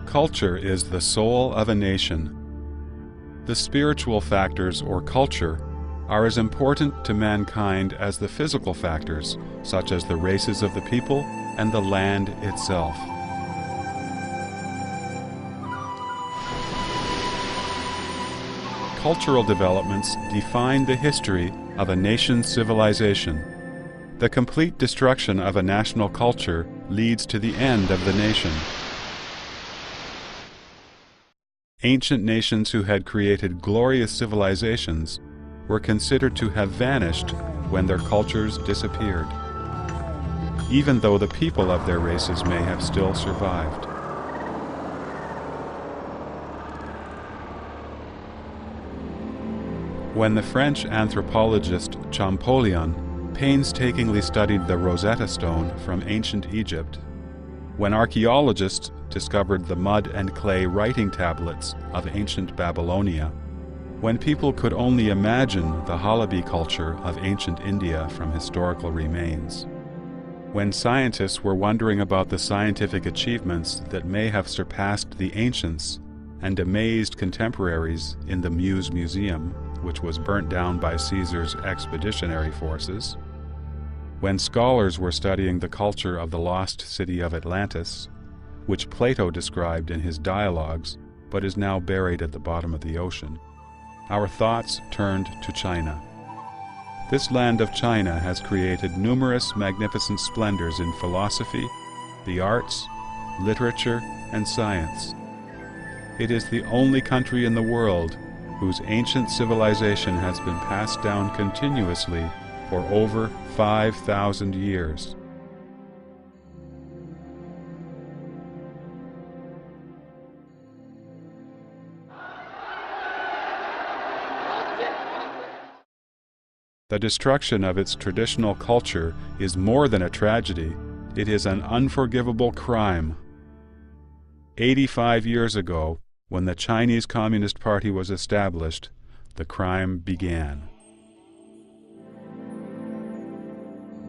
Culture is the soul of a nation. The spiritual factors, or culture, are as important to mankind as the physical factors, such as the races of the people and the land itself. Cultural developments define the history of a nation's civilization. The complete destruction of a national culture leads to the end of the nation. Ancient nations who had created glorious civilizations were considered to have vanished when their cultures disappeared, even though the people of their races may have still survived. When the French anthropologist Champollion painstakingly studied the Rosetta Stone from ancient Egypt, when archaeologists discovered the mud and clay writing tablets of ancient Babylonia, when people could only imagine the Halabi culture of ancient India from historical remains, when scientists were wondering about the scientific achievements that may have surpassed the ancients and amazed contemporaries in the Muse Museum, which was burnt down by Caesar's expeditionary forces, when scholars were studying the culture of the lost city of Atlantis, which Plato described in his dialogues but is now buried at the bottom of the ocean, our thoughts turned to China. This land of China has created numerous magnificent splendors in philosophy, the arts, literature, and science. It is the only country in the world whose ancient civilization has been passed down continuously for over 5,000 years. The destruction of its traditional culture is more than a tragedy, it is an unforgivable crime. 85 years ago, when the Chinese Communist Party was established, the crime began.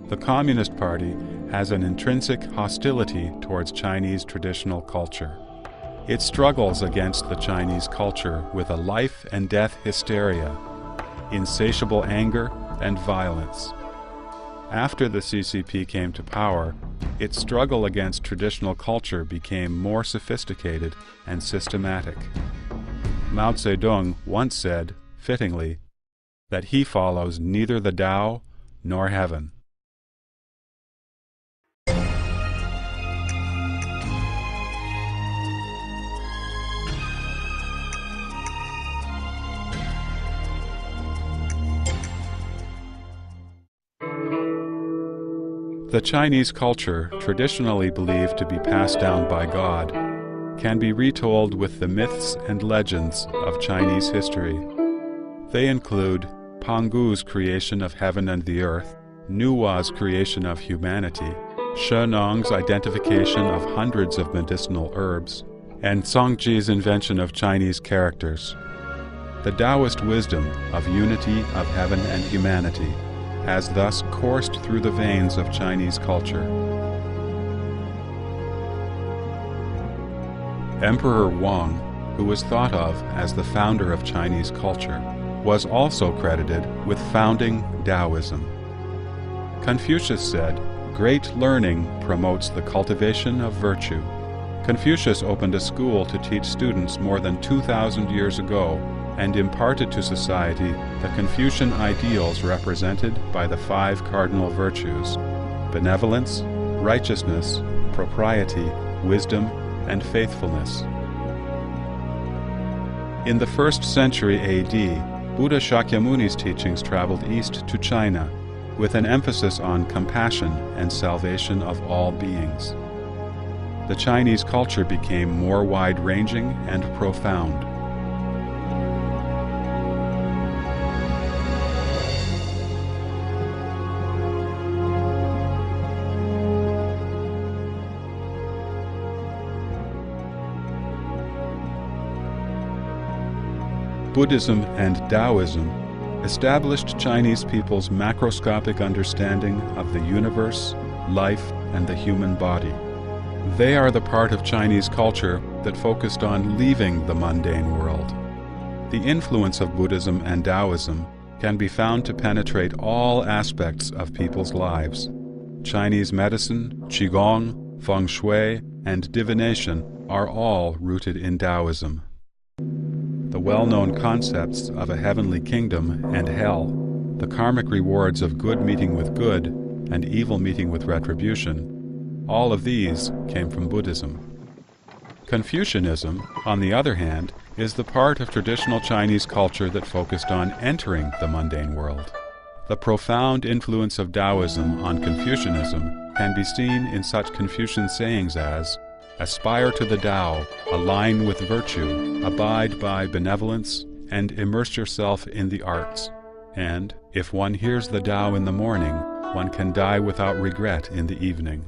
The Communist Party has an intrinsic hostility towards Chinese traditional culture. It struggles against the Chinese culture with a life and death hysteria, insatiable anger, and violence. After the CCP came to power, its struggle against traditional culture became more sophisticated and systematic. Mao Zedong once said, fittingly, that he follows neither the Tao nor heaven. The Chinese culture, traditionally believed to be passed down by God, can be retold with the myths and legends of Chinese history. They include Pangu's creation of heaven and the earth, Nuwa's creation of humanity, Shennong's identification of hundreds of medicinal herbs, and Songji's invention of Chinese characters. The Taoist wisdom of unity of heaven and humanity has thus coursed through the veins of Chinese culture. Emperor Wang, who was thought of as the founder of Chinese culture, was also credited with founding Taoism. Confucius said, "Great learning promotes the cultivation of virtue." Confucius opened a school to teach students more than 2,000 years ago and imparted to society the Confucian ideals represented by the 5 cardinal virtues: benevolence, righteousness, propriety, wisdom, and faithfulness. In the 1st century AD, Buddha Shakyamuni's teachings traveled east to China, with an emphasis on compassion and salvation of all beings. The Chinese culture became more wide-ranging and profound. Buddhism and Taoism established Chinese people's macroscopic understanding of the universe, life, and the human body. They are the part of Chinese culture that focused on leaving the mundane world. The influence of Buddhism and Taoism can be found to penetrate all aspects of people's lives. Chinese medicine, Qigong, Feng Shui, and divination are all rooted in Taoism. The well-known concepts of a heavenly kingdom and hell, the karmic rewards of good meeting with good and evil meeting with retribution, all of these came from Buddhism. Confucianism, on the other hand, is the part of traditional Chinese culture that focused on entering the mundane world. The profound influence of Taoism on Confucianism can be seen in such Confucian sayings as, "Aspire to the Tao, align with virtue, abide by benevolence, and immerse yourself in the arts." And, "If one hears the Tao in the morning, one can die without regret in the evening."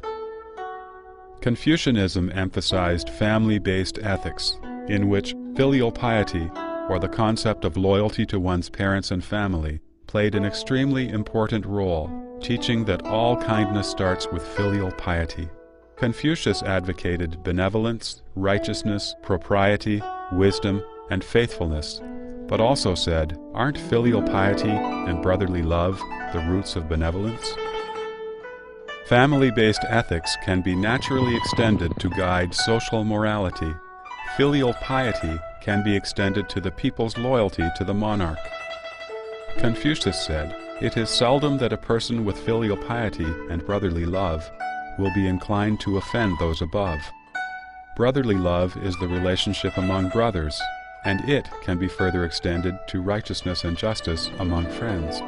Confucianism emphasized family-based ethics, in which filial piety, or the concept of loyalty to one's parents and family, played an extremely important role, teaching that all kindness starts with filial piety. Confucius advocated benevolence, righteousness, propriety, wisdom, and faithfulness, but also said, "Aren't filial piety and brotherly love the roots of benevolence?" Family-based ethics can be naturally extended to guide social morality. Filial piety can be extended to the people's loyalty to the monarch. Confucius said, "It is seldom that a person with filial piety and brotherly love will be inclined to offend those above. Brotherly love is the relationship among brothers, and it can be further extended to righteousness and justice among friends."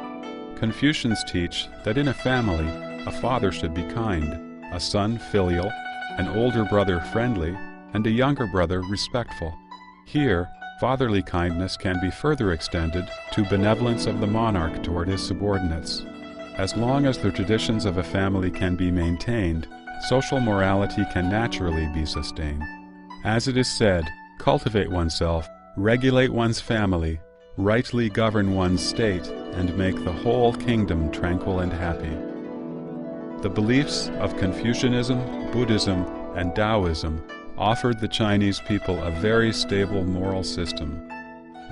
Confucians teach that in a family, a father should be kind, a son filial, an older brother friendly, and a younger brother respectful. Here, fatherly kindness can be further extended to benevolence of the monarch toward his subordinates. As long as the traditions of a family can be maintained, social morality can naturally be sustained. As it is said, cultivate oneself, regulate one's family, rightly govern one's state, and make the whole kingdom tranquil and happy. The beliefs of Confucianism, Buddhism, and Taoism offered the Chinese people a very stable moral system.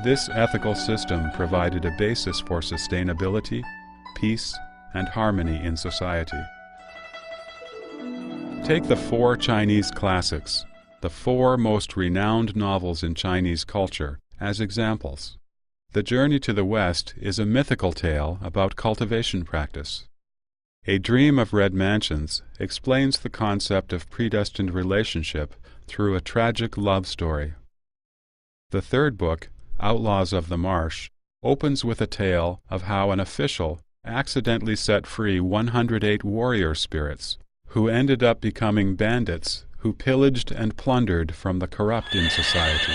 This ethical system provided a basis for sustainability, peace, and harmony in society. Take the 4 Chinese classics, the 4 most renowned novels in Chinese culture, as examples. The Journey to the West is a mythical tale about cultivation practice. A Dream of Red Mansions explains the concept of predestined relationship through a tragic love story. The third book, Outlaws of the Marsh, opens with a tale of how an official accidentally set free 108 warrior spirits, who ended up becoming bandits who pillaged and plundered from the corrupt in society.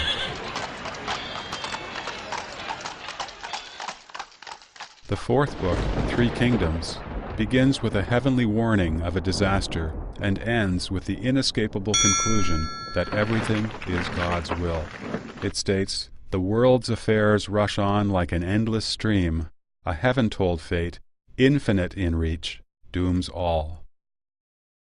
The fourth book, Three Kingdoms, begins with a heavenly warning of a disaster and ends with the inescapable conclusion that everything is God's will. It states, "The world's affairs rush on like an endless stream. A heaven-told fate, infinite in reach, dooms all."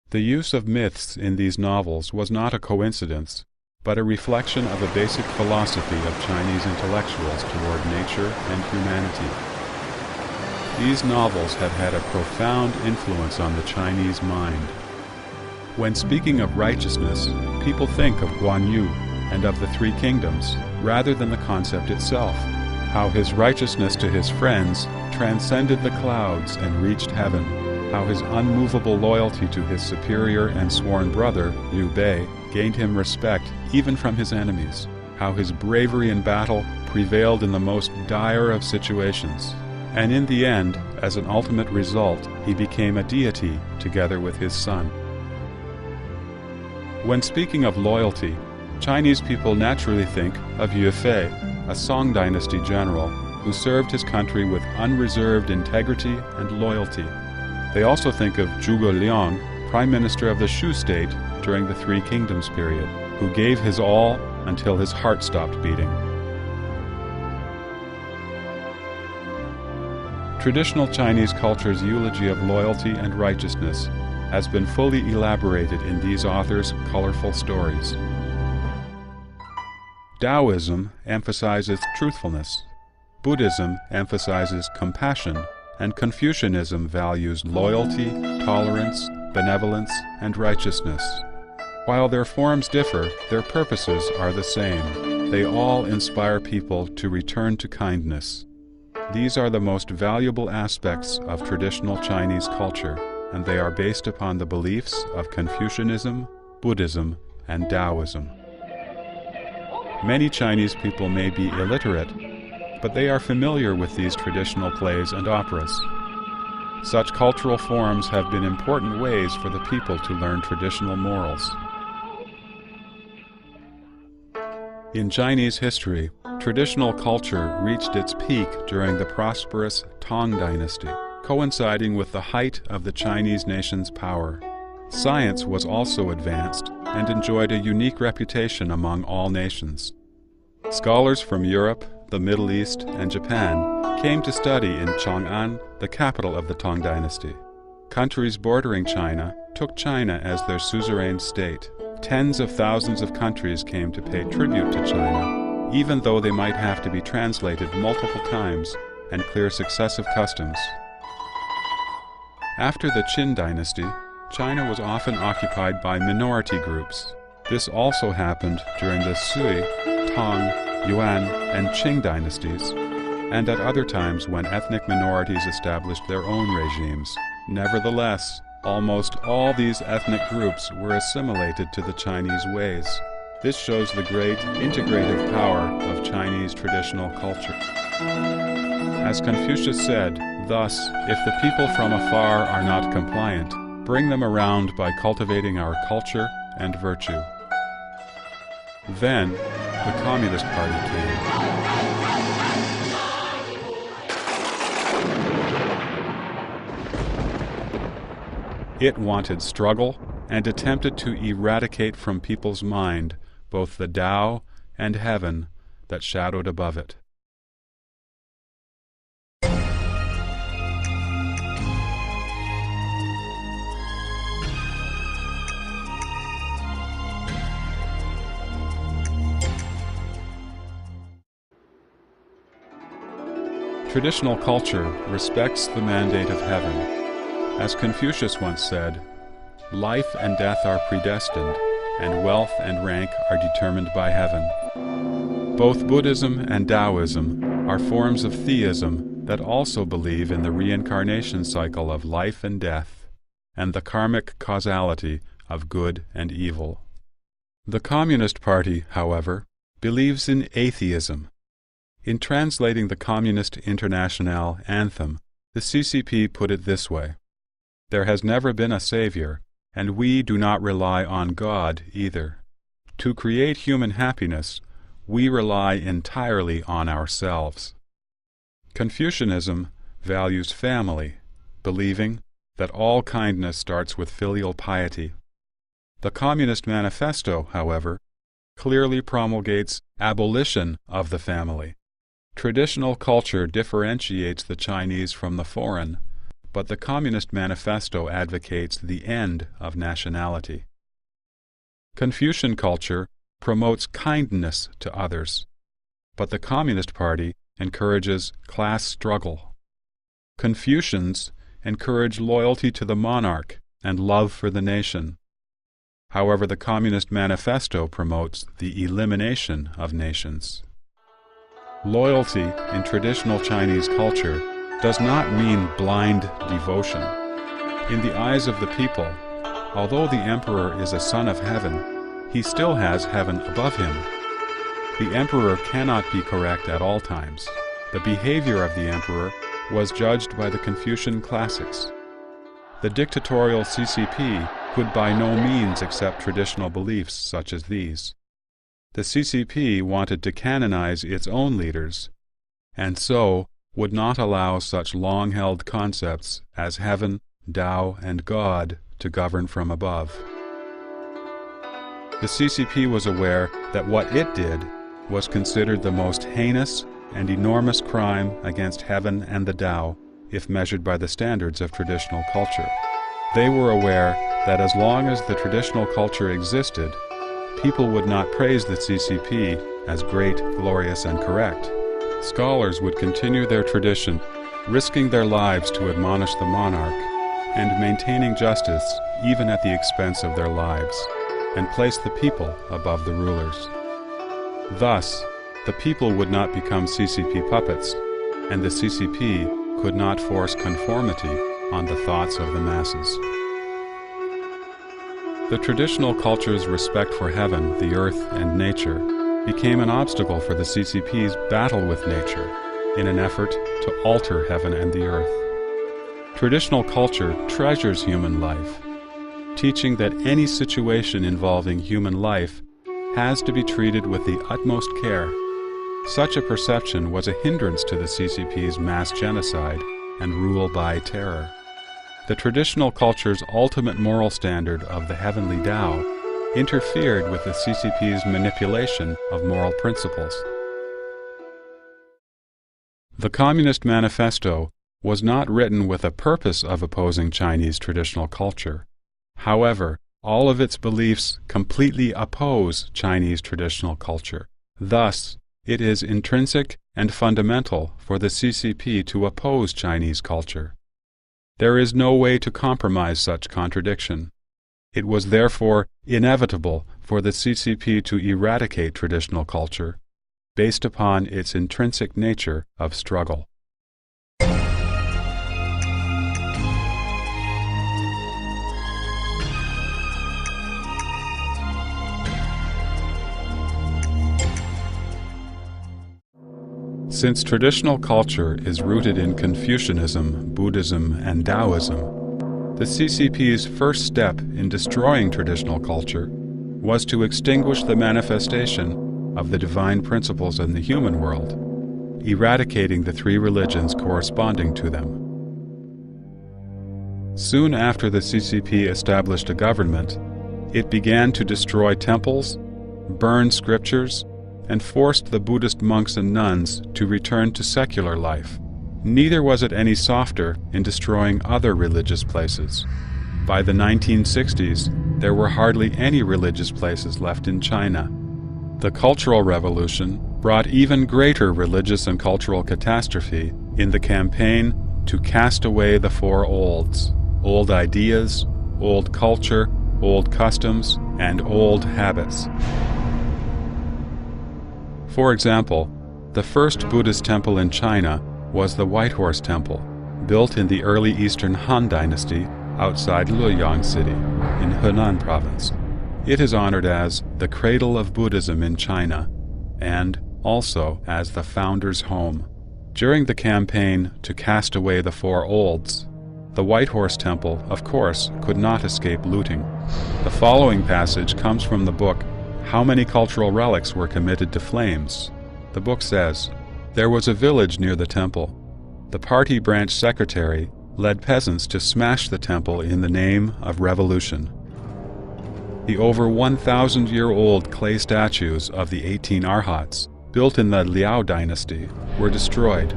The use of myths in these novels was not a coincidence, but a reflection of a basic philosophy of Chinese intellectuals toward nature and humanity. These novels have had a profound influence on the Chinese mind. When speaking of righteousness, people think of Guan Yu and of the Three Kingdoms, rather than the concept itself, how his righteousness to his friends transcended the clouds and reached heaven, how his unmovable loyalty to his superior and sworn brother, Liu Bei, gained him respect even from his enemies, how his bravery in battle prevailed in the most dire of situations, and in the end, as an ultimate result, he became a deity together with his son. When speaking of loyalty, Chinese people naturally think of Yue Fei, a Song dynasty general who served his country with unreserved integrity and loyalty. They also think of Zhuge Liang, Prime Minister of the Shu state during the Three Kingdoms period, who gave his all until his heart stopped beating. Traditional Chinese culture's eulogy of loyalty and righteousness has been fully elaborated in these authors' colorful stories. Taoism emphasizes truthfulness. Buddhism emphasizes compassion, and Confucianism values loyalty, tolerance, benevolence, and righteousness. While their forms differ, their purposes are the same. They all inspire people to return to kindness. These are the most valuable aspects of traditional Chinese culture, and they are based upon the beliefs of Confucianism, Buddhism, and Taoism. Many Chinese people may be illiterate, but they are familiar with these traditional plays and operas. Such cultural forms have been important ways for the people to learn traditional morals. In Chinese history, traditional culture reached its peak during the prosperous Tang Dynasty, coinciding with the height of the Chinese nation's power. Science was also advanced and enjoyed a unique reputation among all nations. Scholars from Europe, the Middle East, and Japan came to study in Chang'an, the capital of the Tang Dynasty. Countries bordering China took China as their suzerain state. Tens of thousands of countries came to pay tribute to China, even though they might have to be translated multiple times and clear successive customs. After the Qin dynasty, China was often occupied by minority groups. This also happened during the Sui, Tang, Yuan, and Qing dynasties, and at other times when ethnic minorities established their own regimes. Nevertheless, almost all these ethnic groups were assimilated to the Chinese ways. This shows the great integrative power of Chinese traditional culture. As Confucius said, thus, if the people from afar are not compliant, bring them around by cultivating our culture and virtue. Then, the Communist Party came. It wanted struggle and attempted to eradicate from people's mind both the Tao and heaven that shadowed above it. Traditional culture respects the mandate of heaven. As Confucius once said, life and death are predestined, and wealth and rank are determined by heaven. Both Buddhism and Taoism are forms of theism that also believe in the reincarnation cycle of life and death, and the karmic causality of good and evil. The Communist Party, however, believes in atheism. In translating the Communist Internationale anthem, the CCP put it this way: "There has never been a savior, and we do not rely on God either. To create human happiness, we rely entirely on ourselves." Confucianism values family, believing that all kindness starts with filial piety. The Communist Manifesto, however, clearly promulgates abolition of the family. Traditional culture differentiates the Chinese from the foreign, but the Communist Manifesto advocates the end of nationality. Confucian culture promotes kindness to others, but the Communist Party encourages class struggle. Confucians encourage loyalty to the monarch and love for the nation. However, the Communist Manifesto promotes the elimination of nations. Loyalty in traditional Chinese culture does not mean blind devotion. In the eyes of the people, although the emperor is a son of heaven, he still has heaven above him. The emperor cannot be correct at all times. The behavior of the emperor was judged by the Confucian classics. The dictatorial CCP could by no means accept traditional beliefs such as these. The CCP wanted to canonize its own leaders, and so would not allow such long-held concepts as heaven, Tao, and God to govern from above. The CCP was aware that what it did was considered the most heinous and enormous crime against heaven and the Tao, if measured by the standards of traditional culture. They were aware that as long as the traditional culture existed, people would not praise the CCP as great, glorious, and correct. Scholars would continue their tradition, risking their lives to admonish the monarch, and maintaining justice even at the expense of their lives, and place the people above the rulers. Thus, the people would not become CCP puppets, and the CCP could not force conformity on the thoughts of the masses. The traditional culture's respect for heaven, the earth, and nature became an obstacle for the CCP's battle with nature in an effort to alter heaven and the earth. Traditional culture treasures human life, teaching that any situation involving human life has to be treated with the utmost care. Such a perception was a hindrance to the CCP's mass genocide and rule by terror. The traditional culture's ultimate moral standard of the heavenly Tao interfered with the CCP's manipulation of moral principles. The Communist Manifesto was not written with a purpose of opposing Chinese traditional culture. However, all of its beliefs completely oppose Chinese traditional culture. Thus, it is intrinsic and fundamental for the CCP to oppose Chinese culture. There is no way to compromise such contradiction. It was therefore inevitable for the CCP to eradicate traditional culture, based upon its intrinsic nature of struggle. Since traditional culture is rooted in Confucianism, Buddhism, and Taoism, the CCP's first step in destroying traditional culture was to extinguish the manifestation of the divine principles in the human world, eradicating the three religions corresponding to them. Soon after the CCP established a government, it began to destroy temples, burn scriptures, and forced the Buddhist monks and nuns to return to secular life. Neither was it any softer in destroying other religious places. By the 1960s, there were hardly any religious places left in China. The Cultural Revolution brought even greater religious and cultural catastrophe in the campaign to cast away the four olds: old ideas, old culture, old customs, and old habits. For example, the first Buddhist temple in China was the White Horse Temple, built in the early Eastern Han Dynasty outside Luoyang City in Henan Province. It is honored as the cradle of Buddhism in China and also as the founder's home. During the campaign to cast away the four olds, the White Horse Temple, of course, could not escape looting. The following passage comes from the book How Many Cultural Relics Were Committed to Flames? The book says, "There was a village near the temple. The party branch secretary led peasants to smash the temple in the name of revolution. The over 1,000-year-old clay statues of the 18 Arhats, built in the Liao dynasty, were destroyed.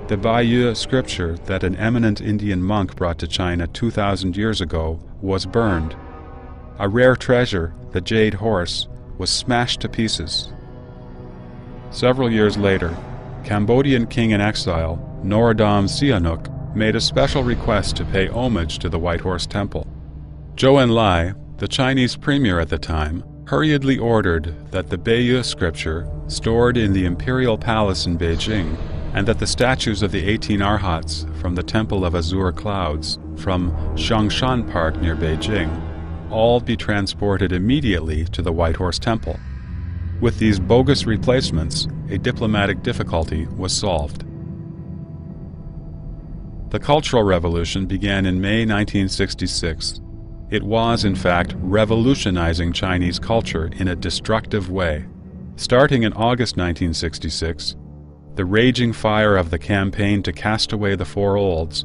The Baiyu scripture that an eminent Indian monk brought to China 2,000 years ago was burned. A rare treasure, the jade horse, was smashed to pieces." Several years later, Cambodian king in exile, Norodom Sihanouk, made a special request to pay homage to the White Horse Temple. Zhou Enlai, the Chinese premier at the time, hurriedly ordered that the Baiyu scripture, stored in the imperial palace in Beijing, and that the statues of the 18 Arhats from the Temple of Azure Clouds from Xiangshan Park near Beijing, all be transported immediately to the White Horse Temple. With these bogus replacements, a diplomatic difficulty was solved. The Cultural Revolution began in May 1966. It was, in fact, revolutionizing Chinese culture in a destructive way. Starting in August 1966, the raging fire of the campaign to cast away the four olds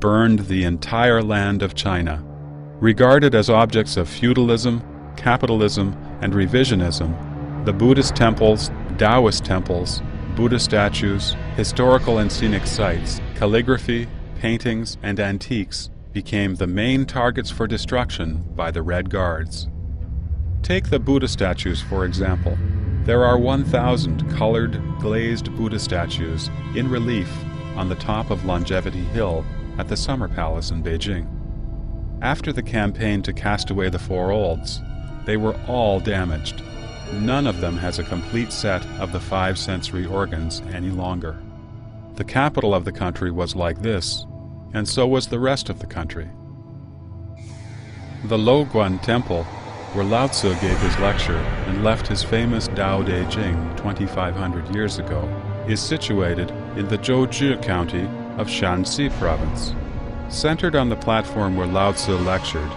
burned the entire land of China. Regarded as objects of feudalism, capitalism, and revisionism, the Buddhist temples, Taoist temples, Buddha statues, historical and scenic sites, calligraphy, paintings, and antiques became the main targets for destruction by the Red Guards. Take the Buddha statues, for example. There are 1,000 colored, glazed Buddha statues in relief on the top of Longevity Hill at the Summer Palace in Beijing. After the campaign to cast away the four olds, they were all damaged. None of them has a complete set of the 5 sensory organs any longer. The capital of the country was like this, and so was the rest of the country. The Luoguan Temple, where Lao Tzu gave his lecture and left his famous Tao De Jing 2,500 years ago, is situated in the Zhouzhi County of Shanxi Province. Centered on the platform where Lao Tzu lectured,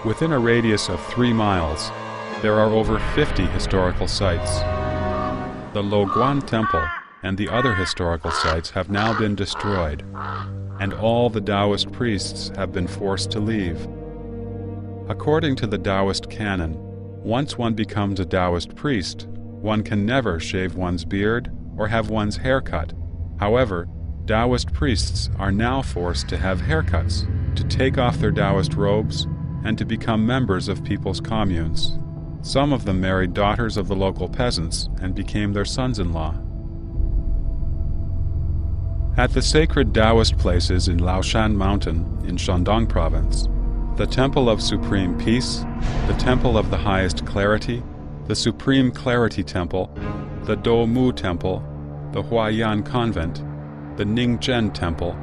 within a radius of 3 miles, there are over 50 historical sites. The Luoguan Temple and the other historical sites have now been destroyed, and all the Taoist priests have been forced to leave. According to the Taoist canon, once one becomes a Taoist priest, one can never shave one's beard or have one's hair cut. However, Taoist priests are now forced to have haircuts, to take off their Taoist robes, and to become members of people's communes. Some of them married daughters of the local peasants and became their sons-in-law. At the sacred Taoist places in Laoshan Mountain in Shandong Province, the Temple of Supreme Peace, the Temple of the Highest Clarity, the Supreme Clarity Temple, the Doumu Temple, the Huayan Convent, the Ningzhen Temple,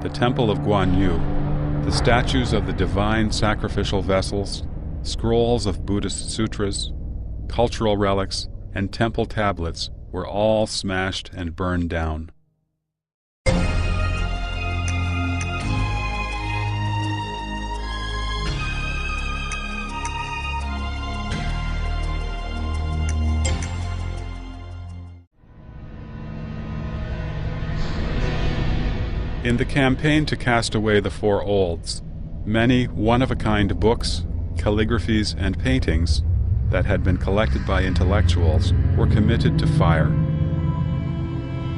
the Temple of Guan Yu, the statues of the divine sacrificial vessels, scrolls of Buddhist sutras, cultural relics, and temple tablets were all smashed and burned down. In the campaign to cast away the four olds, many one-of-a-kind books, calligraphies, and paintings that had been collected by intellectuals were committed to fire.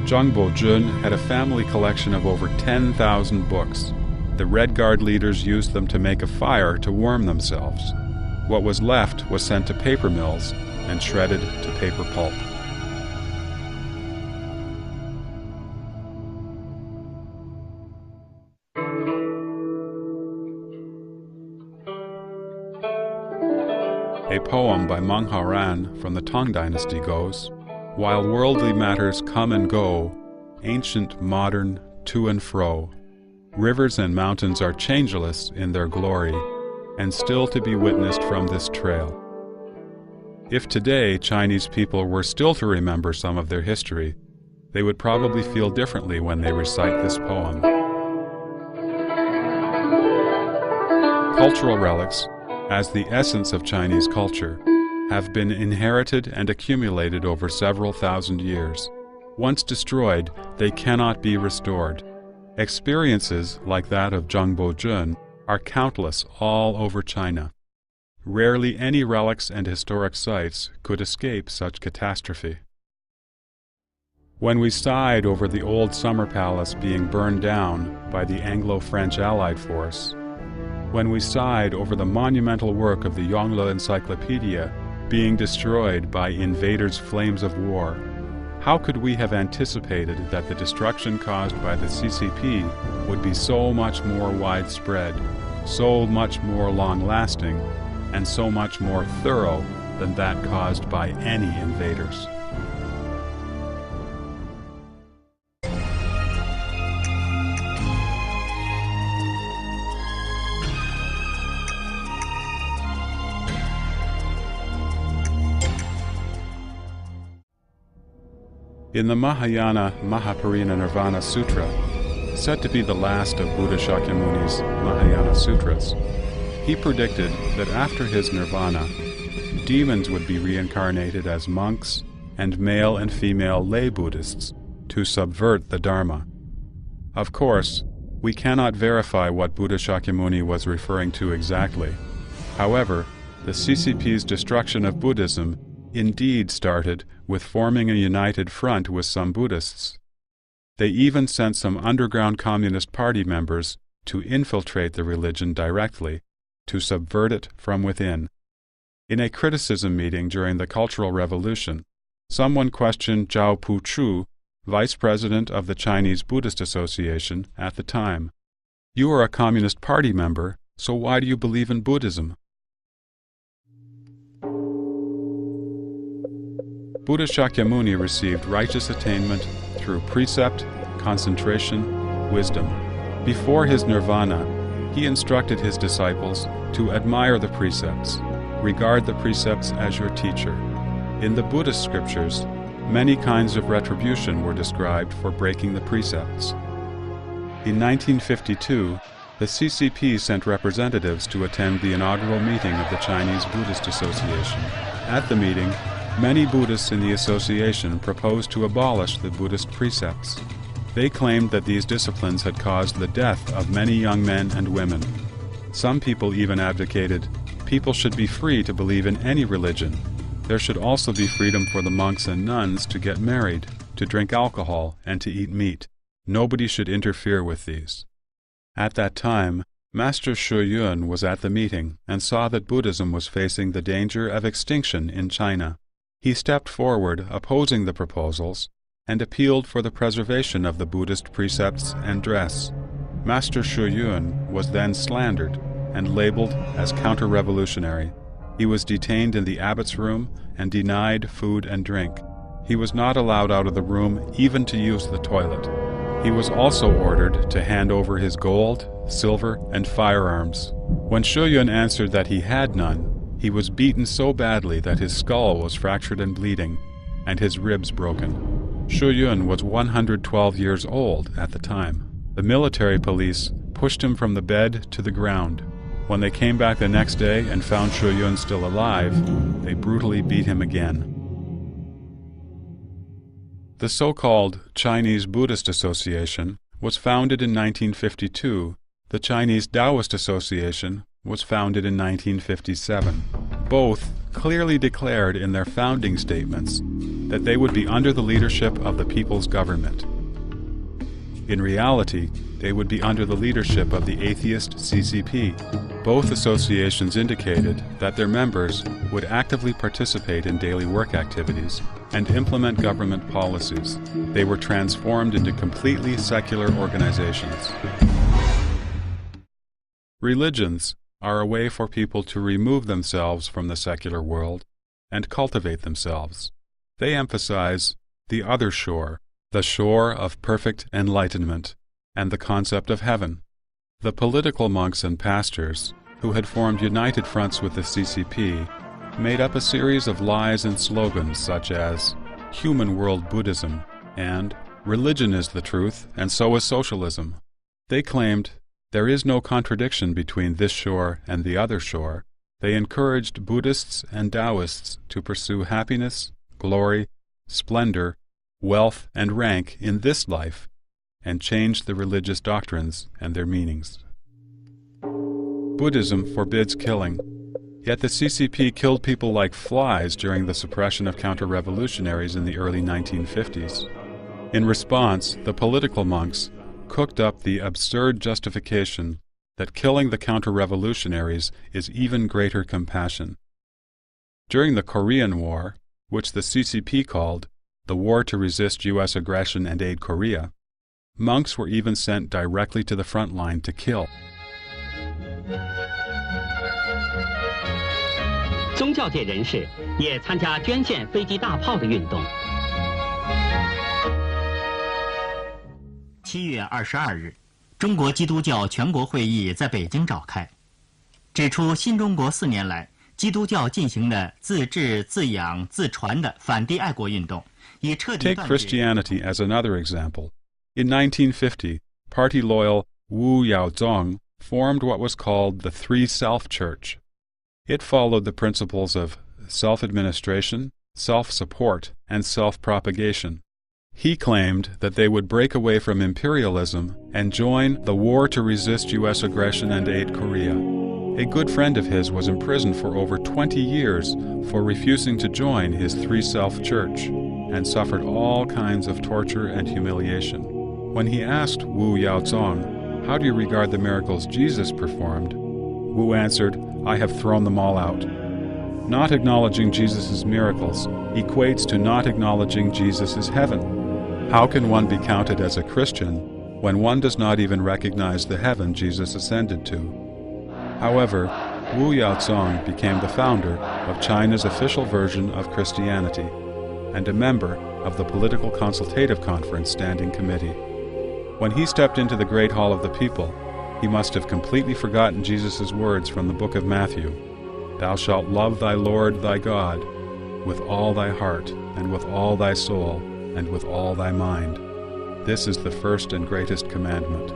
Zhang Bojun had a family collection of over 10,000 books. The Red Guard leaders used them to make a fire to warm themselves. What was left was sent to paper mills and shredded to paper pulp. A poem by Meng Haoran from the Tang Dynasty goes, "While worldly matters come and go, ancient, modern, to and fro, rivers and mountains are changeless in their glory, and still to be witnessed from this trail." If today Chinese people were still to remember some of their history, they would probably feel differently when they recite this poem. Cultural relics, as the essence of Chinese culture, have been inherited and accumulated over several thousand years. Once destroyed, they cannot be restored. Experiences like that of Zhang Bojun are countless all over China. Rarely any relics and historic sites could escape such catastrophe. When we sighed over the old summer palace being burned down by the Anglo-French Allied force, when we sighed over the monumental work of the Yongle Encyclopedia being destroyed by invaders' flames of war, how could we have anticipated that the destruction caused by the CCP would be so much more widespread, so much more long-lasting, and so much more thorough than that caused by any invaders? In the Mahayana Mahaparinirvana Sutra, said to be the last of Buddha Shakyamuni's Mahayana Sutras, he predicted that after his nirvana, demons would be reincarnated as monks and male and female lay Buddhists to subvert the Dharma. Of course, we cannot verify what Buddha Shakyamuni was referring to exactly. However, the CCP's destruction of Buddhism indeed started with forming a united front with some Buddhists. They even sent some underground Communist Party members to infiltrate the religion directly, to subvert it from within. In a criticism meeting during the Cultural Revolution, Someone questioned Zhao Puchu, vice president of the Chinese Buddhist Association at the time. "You are a Communist Party member, so why do you believe in Buddhism?" Buddha Shakyamuni received righteous attainment through precept, concentration, wisdom. Before his nirvana, he instructed his disciples to admire the precepts, regard the precepts as your teacher. In the Buddhist scriptures, many kinds of retribution were described for breaking the precepts. In 1952, the CCP sent representatives to attend the inaugural meeting of the Chinese Buddhist Association. At the meeting, many Buddhists in the association proposed to abolish the Buddhist precepts. They claimed that these disciplines had caused the death of many young men and women. Some people even advocated people should be free to believe in any religion. There should also be freedom for the monks and nuns to get married, to drink alcohol, and to eat meat. Nobody should interfere with these. At that time, Master Shu Yun was at the meeting and saw that Buddhism was facing the danger of extinction in China. He stepped forward opposing the proposals and appealed for the preservation of the Buddhist precepts and dress. Master Shu Yun was then slandered and labeled as counter-revolutionary. He was detained in the abbot's room and denied food and drink. He was not allowed out of the room even to use the toilet. He was also ordered to hand over his gold, silver, and firearms. When Shu Yun answered that he had none, he was beaten so badly that his skull was fractured and bleeding, and his ribs broken. Shu Yun was 112 years old at the time. The military police pushed him from the bed to the ground. When they came back the next day and found Shu Yun still alive, they brutally beat him again. The so-called Chinese Buddhist Association was founded in 1952. The Chinese Taoist Association was founded in 1957. Both clearly declared in their founding statements that they would be under the leadership of the people's government. In reality, they would be under the leadership of the atheist CCP. Both associations indicated that their members would actively participate in daily work activities and implement government policies. They were transformed into completely secular organizations. Religions are a way for people to remove themselves from the secular world and cultivate themselves. They emphasize the other shore, the shore of perfect enlightenment, and the concept of heaven. The political monks and pastors, who had formed united fronts with the CCP, made up a series of lies and slogans such as "Human World Buddhism" and "Religion is the truth, and so is socialism." They claimed there is no contradiction between this shore and the other shore. They encouraged Buddhists and Taoists to pursue happiness, glory, splendor, wealth, and rank in this life, and changed the religious doctrines and their meanings. Buddhism forbids killing, yet the CCP killed people like flies during the suppression of counter-revolutionaries in the early 1950s. In response, the political monks cooked up the absurd justification that killing the counter-revolutionaries is even greater compassion. During the Korean War, which the CCP called the War to Resist U.S. Aggression and Aid Korea, monks were even sent directly to the front line to kill. 宗教界人士也参加捐献飞机大炮的运动。7月22日，中国基督教全国会议在北京召开，指出新中国4年来，基督教进行的自治、自养、自传的反帝爱国运动，以彻底 Take Christianity as another example. In 1950, party-loyal Wu Yaozong formed what was called the Three Self Church. It followed the principles of self-administration, self-support, and self-propagation. He claimed that they would break away from imperialism and join the war to resist U.S. aggression and aid Korea. A good friend of his was imprisoned for over 20 years for refusing to join his Three Self Church and suffered all kinds of torture and humiliation. When he asked Wu Yaozong, "How do you regard the miracles Jesus performed?" Wu answered, "I have thrown them all out." Not acknowledging Jesus' miracles equates to not acknowledging Jesus' heaven. How can one be counted as a Christian when one does not even recognize the heaven Jesus ascended to? However, Wu Yaozong became the founder of China's official version of Christianity and a member of the Political Consultative Conference Standing Committee. When he stepped into the Great Hall of the People, he must have completely forgotten Jesus' words from the book of Matthew, "Thou shalt love thy Lord thy God with all thy heart, and with all thy soul, and with all thy mind. This is the first and greatest commandment."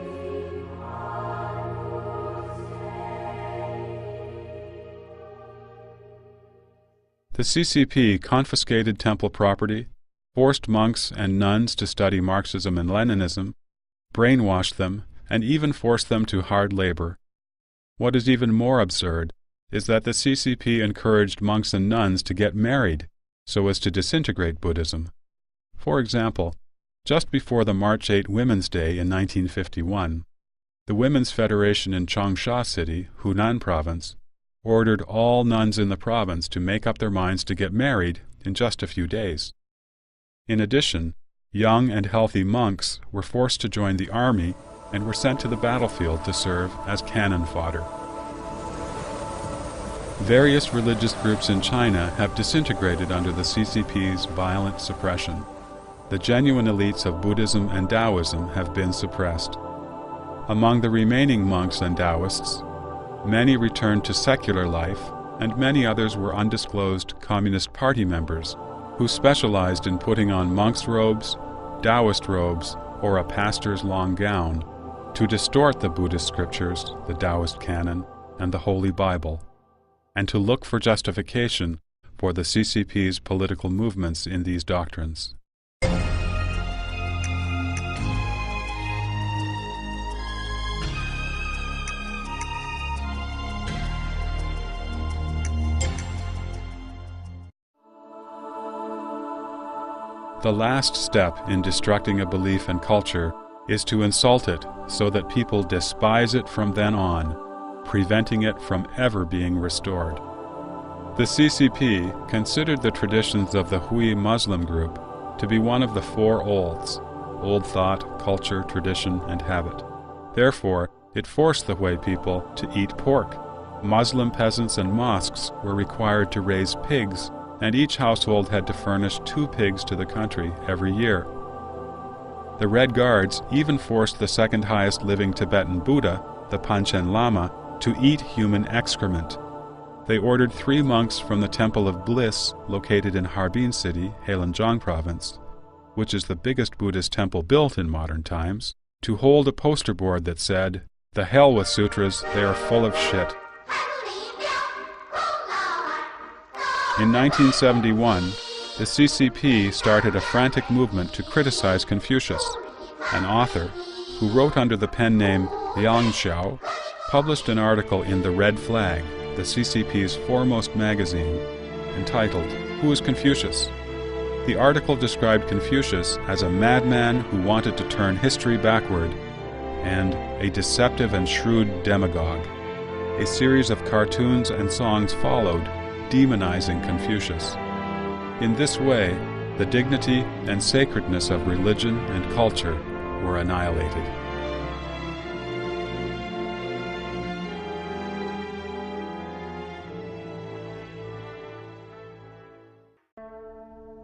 The CCP confiscated temple property, forced monks and nuns to study Marxism and Leninism, brainwashed them, and even forced them to hard labor. What is even more absurd is that the CCP encouraged monks and nuns to get married so as to disintegrate Buddhism. For example, just before the March 8 Women's Day in 1951, the Women's Federation in Changsha City, Hunan Province, ordered all nuns in the province to make up their minds to get married in just a few days. In addition, young and healthy monks were forced to join the army and were sent to the battlefield to serve as cannon fodder. Various religious groups in China have disintegrated under the CCP's violent suppression. The genuine elites of Buddhism and Taoism have been suppressed. Among the remaining monks and Taoists, many returned to secular life, and many others were undisclosed Communist Party members who specialized in putting on monk's robes, Taoist robes, or a pastor's long gown to distort the Buddhist scriptures, the Taoist canon, and the Holy Bible, and to look for justification for the CCP's political movements in these doctrines. The last step in destructing a belief and culture is to insult it so that people despise it from then on, preventing it from ever being restored. The CCP considered the traditions of the Hui Muslim group to be one of the four olds: old thought, culture, tradition, and habit. Therefore, it forced the Hui people to eat pork. Muslim peasants and mosques were required to raise pigs, and each household had to furnish 2 pigs to the country every year. The Red Guards even forced the second highest living Tibetan Buddha, the Panchen Lama, to eat human excrement. They ordered 3 monks from the Temple of Bliss, located in Harbin City, Heilongjiang Province, which is the biggest Buddhist temple built in modern times, to hold a poster board that said, "The hell with sutras, they are full of shit." In 1971, the CCP started a frantic movement to criticize Confucius. An author, who wrote under the pen name Liang Xiao, published an article in The Red Flag, the CCP's foremost magazine, entitled, "Who is Confucius?" The article described Confucius as a madman who wanted to turn history backward and a deceptive and shrewd demagogue. A series of cartoons and songs followed, demonizing Confucius. In this way, the dignity and sacredness of religion and culture were annihilated.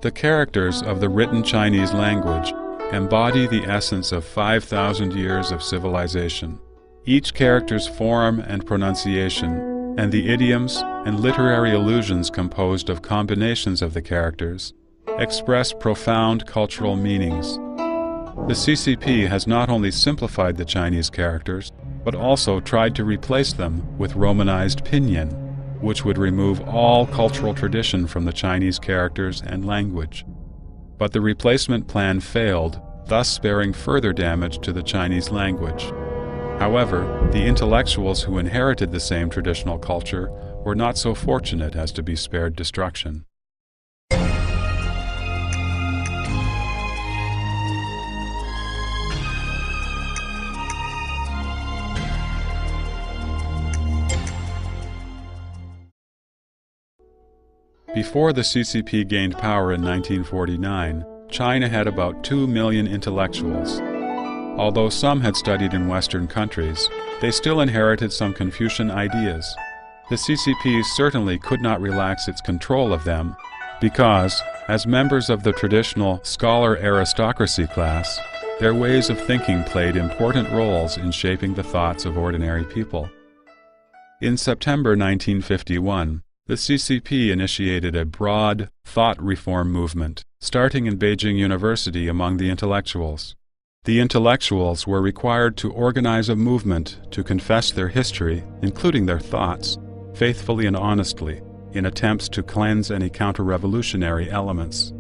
The characters of the written Chinese language embody the essence of 5,000 years of civilization. Each character's form and pronunciation, and the idioms and literary allusions composed of combinations of the characters, express profound cultural meanings. The CCP has not only simplified the Chinese characters, but also tried to replace them with Romanized pinyin, which would remove all cultural tradition from the Chinese characters and language. But the replacement plan failed, thus sparing further damage to the Chinese language. However, the intellectuals who inherited the same traditional culture were not so fortunate as to be spared destruction. Before the CCP gained power in 1949, China had about 2 million intellectuals. Although some had studied in Western countries, they still inherited some Confucian ideas. The CCP certainly could not relax its control of them because, as members of the traditional scholar aristocracy class, their ways of thinking played important roles in shaping the thoughts of ordinary people. In September 1951, the CCP initiated a broad thought reform movement, starting in Beijing University among the intellectuals. The intellectuals were required to organize a movement to confess their history, including their thoughts, faithfully and honestly, in attempts to cleanse any counter-revolutionary elements.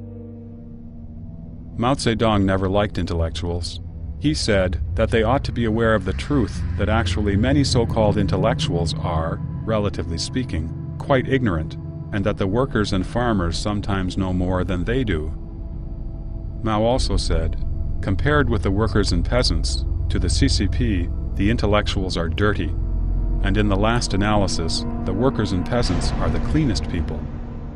Mao Zedong never liked intellectuals. He said that they ought to be aware of the truth that actually many so-called intellectuals are, relatively speaking, quite ignorant, and that the workers and farmers sometimes know more than they do. Mao also said, compared with the workers and peasants, to the CCP, the intellectuals are dirty, and in the last analysis, the workers and peasants are the cleanest people,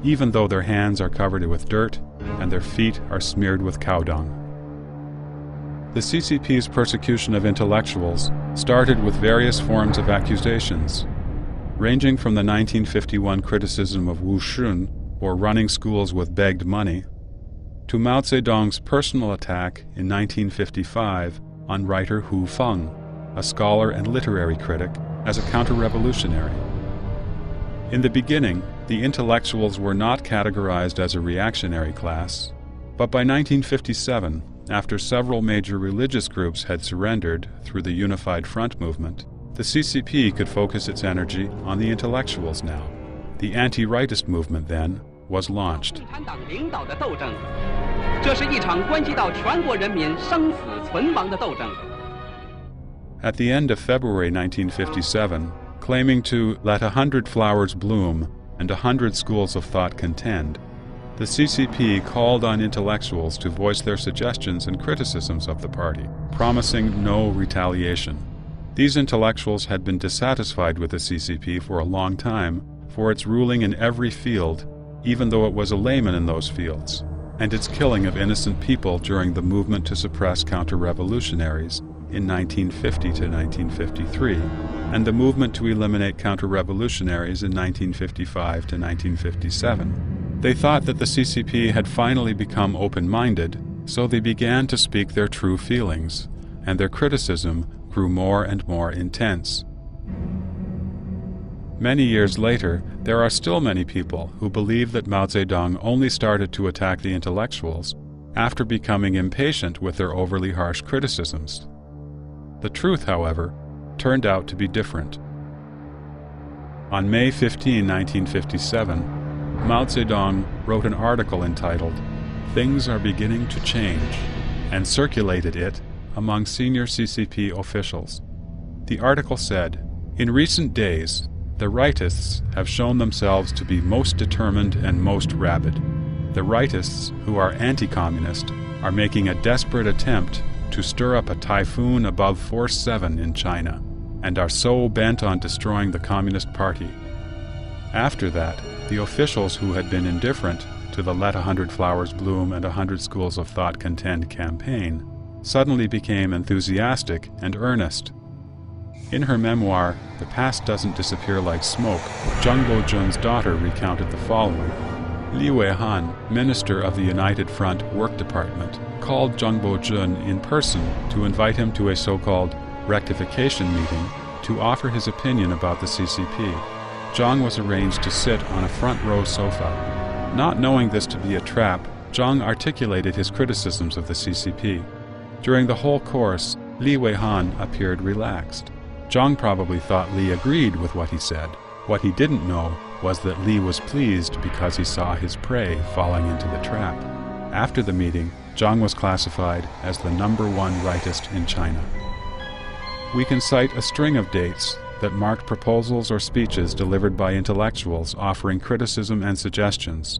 even though their hands are covered with dirt and their feet are smeared with cow dung. The CCP's persecution of intellectuals started with various forms of accusations, ranging from the 1951 criticism of wushun, or running schools with begged money, to Mao Zedong's personal attack in 1955 on writer Hu Feng, a scholar and literary critic, as a counter-revolutionary. In the beginning, the intellectuals were not categorized as a reactionary class, but by 1957, after several major religious groups had surrendered through the Unified Front movement, the CCP could focus its energy on the intellectuals now. The anti-rightist movement, then, was launched. At the end of February 1957, claiming to let 100 flowers bloom and 100 schools of thought contend, the CCP called on intellectuals to voice their suggestions and criticisms of the party, promising no retaliation. These intellectuals had been dissatisfied with the CCP for a long time for its ruling in every field, even though it was a layman in those fields, and its killing of innocent people during the movement to suppress counter-revolutionaries in 1950 to 1953, and the movement to eliminate counter-revolutionaries in 1955 to 1957. They thought that the CCP had finally become open-minded, so they began to speak their true feelings, and their criticism grew more and more intense. Many years later, there are still many people who believe that Mao Zedong only started to attack the intellectuals after becoming impatient with their overly harsh criticisms. The truth, however, turned out to be different. On May 15, 1957, Mao Zedong wrote an article entitled, "Things Are Beginning to Change," and circulated it among senior CCP officials. The article said, "In recent days, the rightists have shown themselves to be most determined and most rabid. The rightists, who are anti-communist, are making a desperate attempt to stir up a typhoon above Force 7 in China, and are so bent on destroying the Communist Party." After that, the officials who had been indifferent to the Let 100 Flowers Bloom and 100 Schools of Thought Contend campaign suddenly became enthusiastic and earnest. In her memoir, The Past Doesn't Disappear Like Smoke, Zhang Bojun's daughter recounted the following. Li Weihan, minister of the United Front Work Department, called Zhang Bojun in person to invite him to a so-called rectification meeting to offer his opinion about the CCP. Zhang was arranged to sit on a front-row sofa. Not knowing this to be a trap, Zhang articulated his criticisms of the CCP. During the whole course, Li Weihan appeared relaxed. Zhang probably thought Li agreed with what he said. What he didn't know was that Li was pleased because he saw his prey falling into the trap. After the meeting, Zhang was classified as the #1 rightist in China. We can cite a string of dates that marked proposals or speeches delivered by intellectuals offering criticism and suggestions.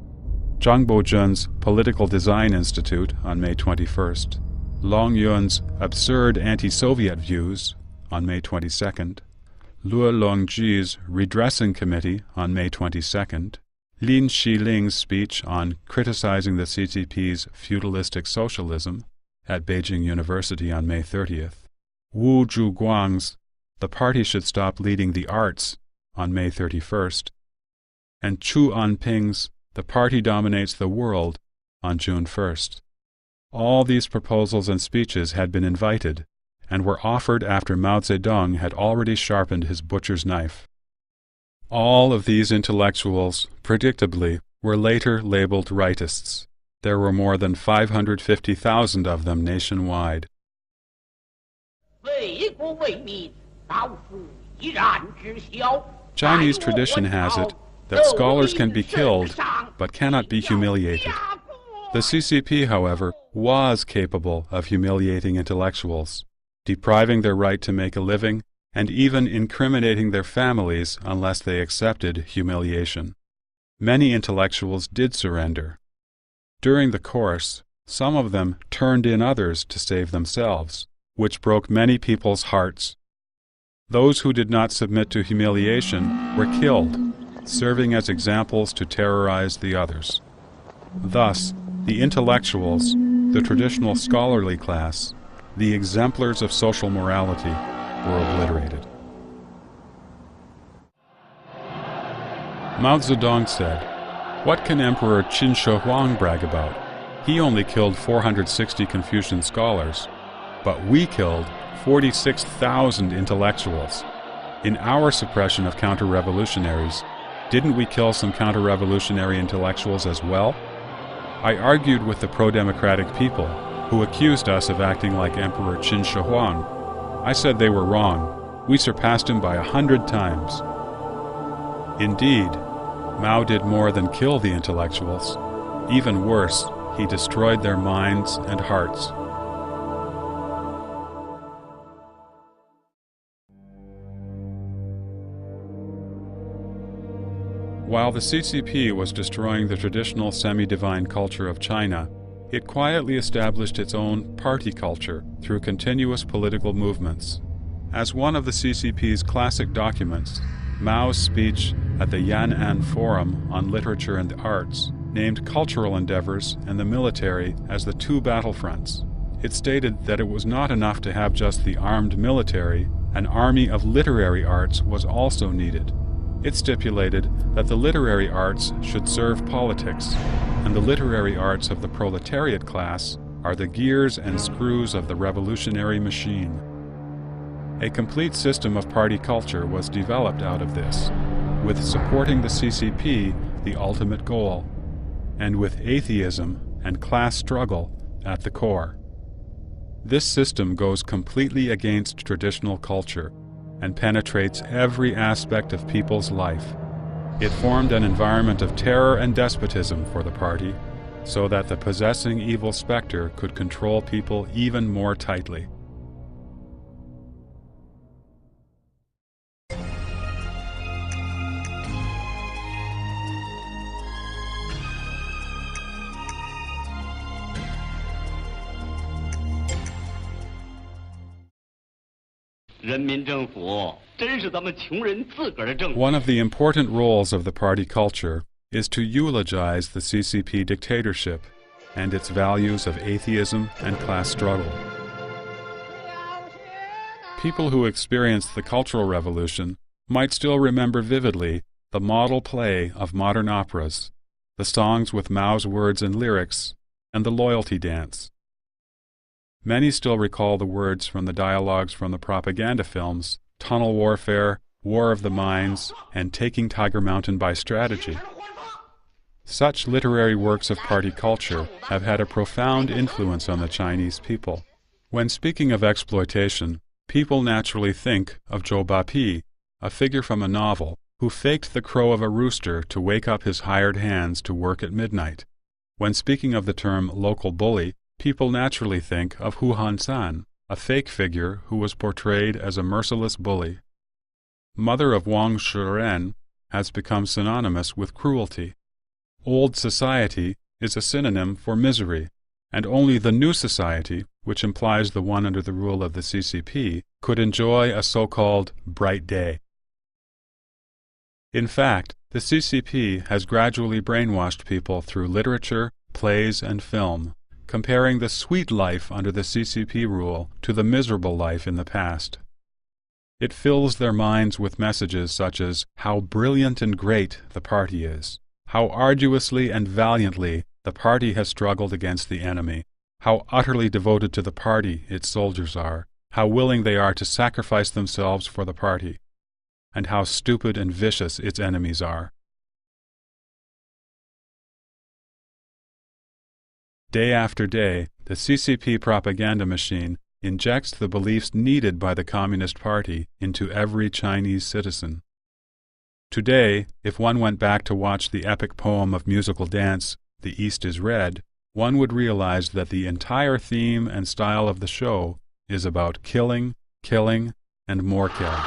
Zhang Bojun's Political Design Institute on May 21st, Long Yun's Absurd Anti-Soviet Views on May 22nd, Luo Longji's Redressing Committee on May 22nd, Lin Xiling's speech on criticizing the CCP's feudalistic socialism at Beijing University on May 30th, Wu Zhuguang's "The party should stop leading the arts" on May 31st, and Chu Anping's "The party dominates the world" on June 1st. All these proposals and speeches had been invited and were offered after Mao Zedong had already sharpened his butcher's knife. All of these intellectuals, predictably, were later labeled rightists. There were more than 550,000 of them nationwide. Chinese tradition has it that scholars can be killed but cannot be humiliated. The CCP, however, was capable of humiliating intellectuals, depriving their right to make a living, and even incriminating their families unless they accepted humiliation. Many intellectuals did surrender. During the course, some of them turned in others to save themselves, which broke many people's hearts. Those who did not submit to humiliation were killed, serving as examples to terrorize the others. Thus, the intellectuals, the traditional scholarly class, the exemplars of social morality, were obliterated. Mao Zedong said, "What can Emperor Qin Shi Huang brag about? He only killed 460 Confucian scholars, but we killed 46,000 intellectuals. In our suppression of counter-revolutionaries, didn't we kill some counter-revolutionary intellectuals as well?" I argued with the pro-democratic people, who accused us of acting like Emperor Qin Shi Huang. I said they were wrong. We surpassed him by 100 times. Indeed, Mao did more than kill the intellectuals. Even worse, he destroyed their minds and hearts. While the CCP was destroying the traditional semi-divine culture of China, it quietly established its own party culture through continuous political movements. As one of the CCP's classic documents, Mao's speech at the Yan'an Forum on Literature and the Arts named cultural endeavors and the military as the two battlefronts. It stated that it was not enough to have just the armed military, an army of literary arts was also needed. It stipulated that the literary arts should serve politics, and the literary arts of the proletariat class are the gears and screws of the revolutionary machine. A complete system of party culture was developed out of this, with supporting the CCP the ultimate goal, and with atheism and class struggle at the core. This system goes completely against traditional culture and penetrates every aspect of people's life. It formed an environment of terror and despotism for the party, so that the possessing evil specter could control people even more tightly. One of the important roles of the party culture is to eulogize the CCP dictatorship and its values of atheism and class struggle. People who experienced the Cultural Revolution might still remember vividly the model play of modern operas, the songs with Mao's words and lyrics, and the loyalty dance. Many still recall the words from the dialogues from the propaganda films Tunnel Warfare, War of the Mines, and Taking Tiger Mountain by Strategy. Such literary works of party culture have had a profound influence on the Chinese people. When speaking of exploitation, people naturally think of Zhou Bapi, a figure from a novel, who faked the crow of a rooster to wake up his hired hands to work at midnight. When speaking of the term local bully, people naturally think of Hu Han-san, a fake figure who was portrayed as a merciless bully. Mother of Wang Shiren has become synonymous with cruelty. Old society is a synonym for misery, and only the new society, which implies the one under the rule of the CCP, could enjoy a so-called bright day. In fact, the The CCP has gradually brainwashed people through literature, plays, and film, comparing the sweet life under the CCP rule to the miserable life in the past. It fills their minds with messages such as how brilliant and great the party is, how arduously and valiantly the party has struggled against the enemy, how utterly devoted to the party its soldiers are, how willing they are to sacrifice themselves for the party, and how stupid and vicious its enemies are. Day after day, the CCP propaganda machine injects the beliefs needed by the Communist Party into every Chinese citizen. Today, if one went back to watch the epic poem of musical dance, The East is Red, one would realize that the entire theme and style of the show is about killing, killing, and more killing.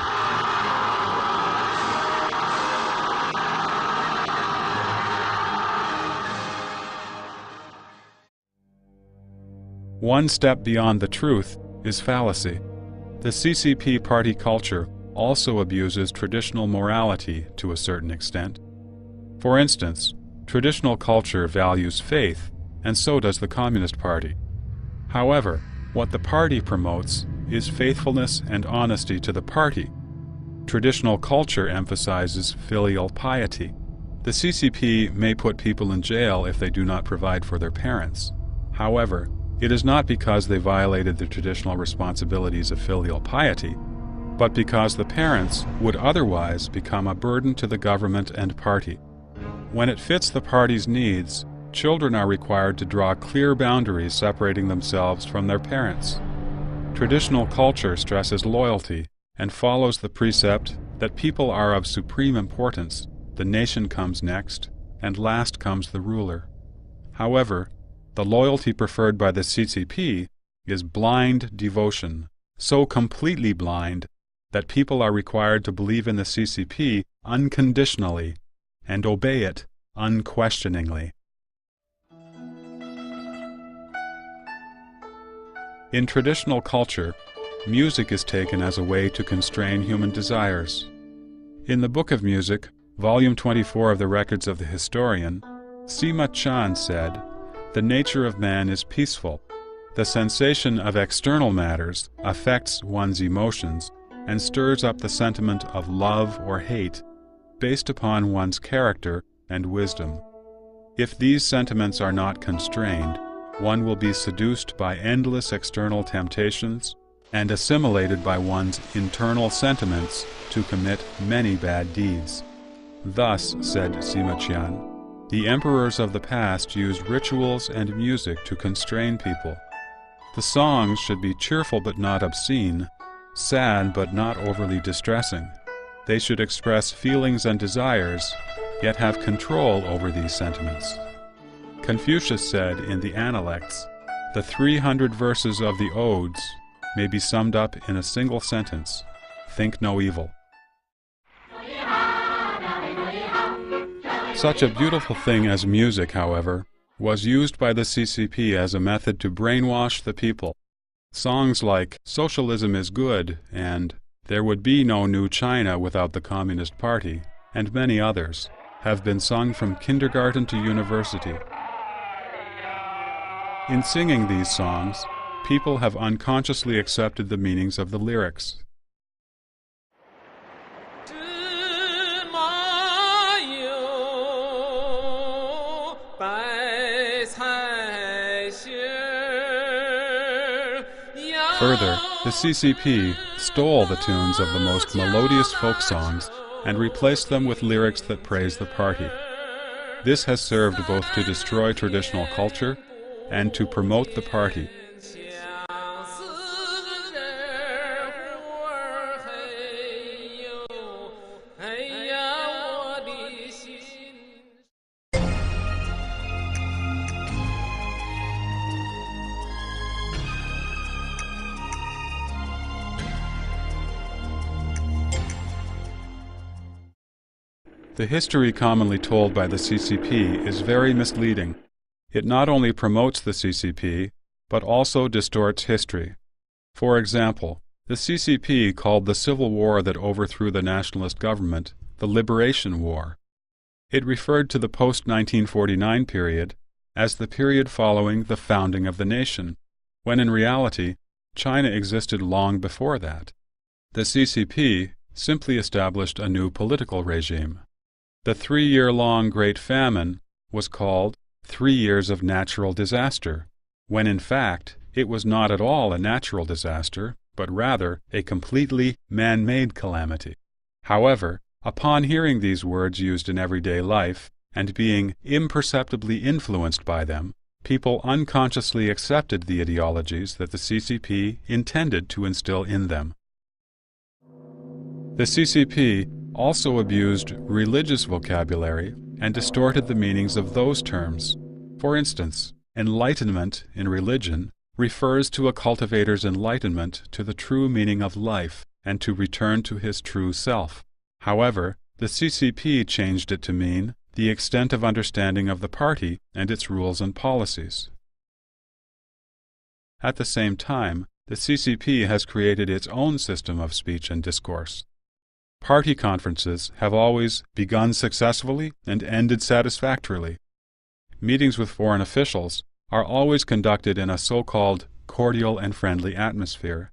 One step beyond the truth is fallacy. The CCP party culture also abuses traditional morality to a certain extent. For instance, traditional culture values faith, and so does the Communist Party. However, what the party promotes is faithfulness and honesty to the party. Traditional culture emphasizes filial piety. The CCP may put people in jail if they do not provide for their parents. However, it is not because they violated the traditional responsibilities of filial piety, but because the parents would otherwise become a burden to the government and party. When it fits the party's needs, children are required to draw clear boundaries separating themselves from their parents. Traditional culture stresses loyalty and follows the precept that people are of supreme importance, the nation comes next, and last comes the ruler. However, the loyalty preferred by the CCP is blind devotion, so completely blind that people are required to believe in the CCP unconditionally and obey it unquestioningly. In traditional culture, music is taken as a way to constrain human desires. In the Book of Music, Volume 24 of the Records of the Historian, Sima Chan said, "The nature of man is peaceful. The sensation of external matters affects one's emotions and stirs up the sentiment of love or hate based upon one's character and wisdom. If these sentiments are not constrained, one will be seduced by endless external temptations and assimilated by one's internal sentiments to commit many bad deeds." Thus, said Sima Qian, the emperors of the past used rituals and music to constrain people. The songs should be cheerful but not obscene, sad but not overly distressing. They should express feelings and desires, yet have control over these sentiments. Confucius said in the Analects, "The 300 verses of the Odes may be summed up in a single sentence: think no evil." Such a beautiful thing as music, however, was used by the CCP as a method to brainwash the people. Songs like "Socialism is Good" and "There Would Be No New China Without the Communist Party," and many others, have been sung from kindergarten to university. In singing these songs, people have unconsciously accepted the meanings of the lyrics. Further, the CCP stole the tunes of the most melodious folk songs and replaced them with lyrics that praise the party. This has served both to destroy traditional culture and to promote the party. The history commonly told by the CCP is very misleading. It not only promotes the CCP, but also distorts history. For example, the CCP called the civil war that overthrew the nationalist government the Liberation War. It referred to the post-1949 period as the period following the founding of the nation, when in reality, China existed long before that. The CCP simply established a new political regime. The 3-year-long Great Famine was called 3 years of natural disaster, when in fact it was not at all a natural disaster, but rather a completely man-made calamity. However, upon hearing these words used in everyday life and being imperceptibly influenced by them, people unconsciously accepted the ideologies that the CCP intended to instill in them. The CCP also abused religious vocabulary and distorted the meanings of those terms. For instance, enlightenment in religion refers to a cultivator's enlightenment to the true meaning of life and to return to his true self. However, the CCP changed it to mean the extent of understanding of the party and its rules and policies. At the same time, the CCP has created its own system of speech and discourse. Party conferences have always begun successfully and ended satisfactorily. Meetings with foreign officials are always conducted in a so-called cordial and friendly atmosphere.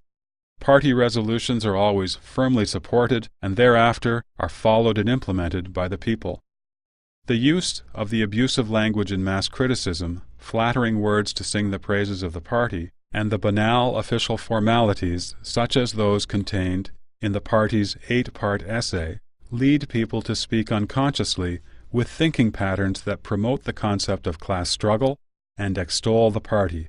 Party resolutions are always firmly supported and thereafter are followed and implemented by the people. The use of the abusive language in mass criticism, flattering words to sing the praises of the party, and the banal official formalities such as those contained in the party's 8-part essay lead people to speak unconsciously with thinking patterns that promote the concept of class struggle and extol the party.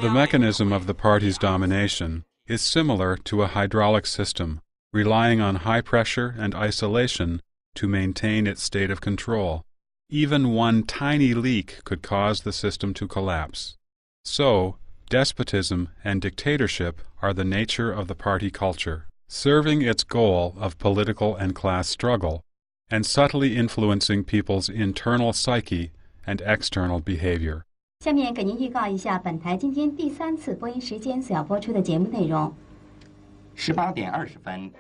The mechanism of the party's domination is similar to a hydraulic system, relying on high pressure and isolation to maintain its state of control. Even one tiny leak could cause the system to collapse. So, despotism and dictatorship are the nature of the party culture, serving its goal of political and class struggle, and subtly influencing people's internal psyche and external behavior. 下面给您预告一下本台今天第3次播音时间所要播出的节目内容。18点20分。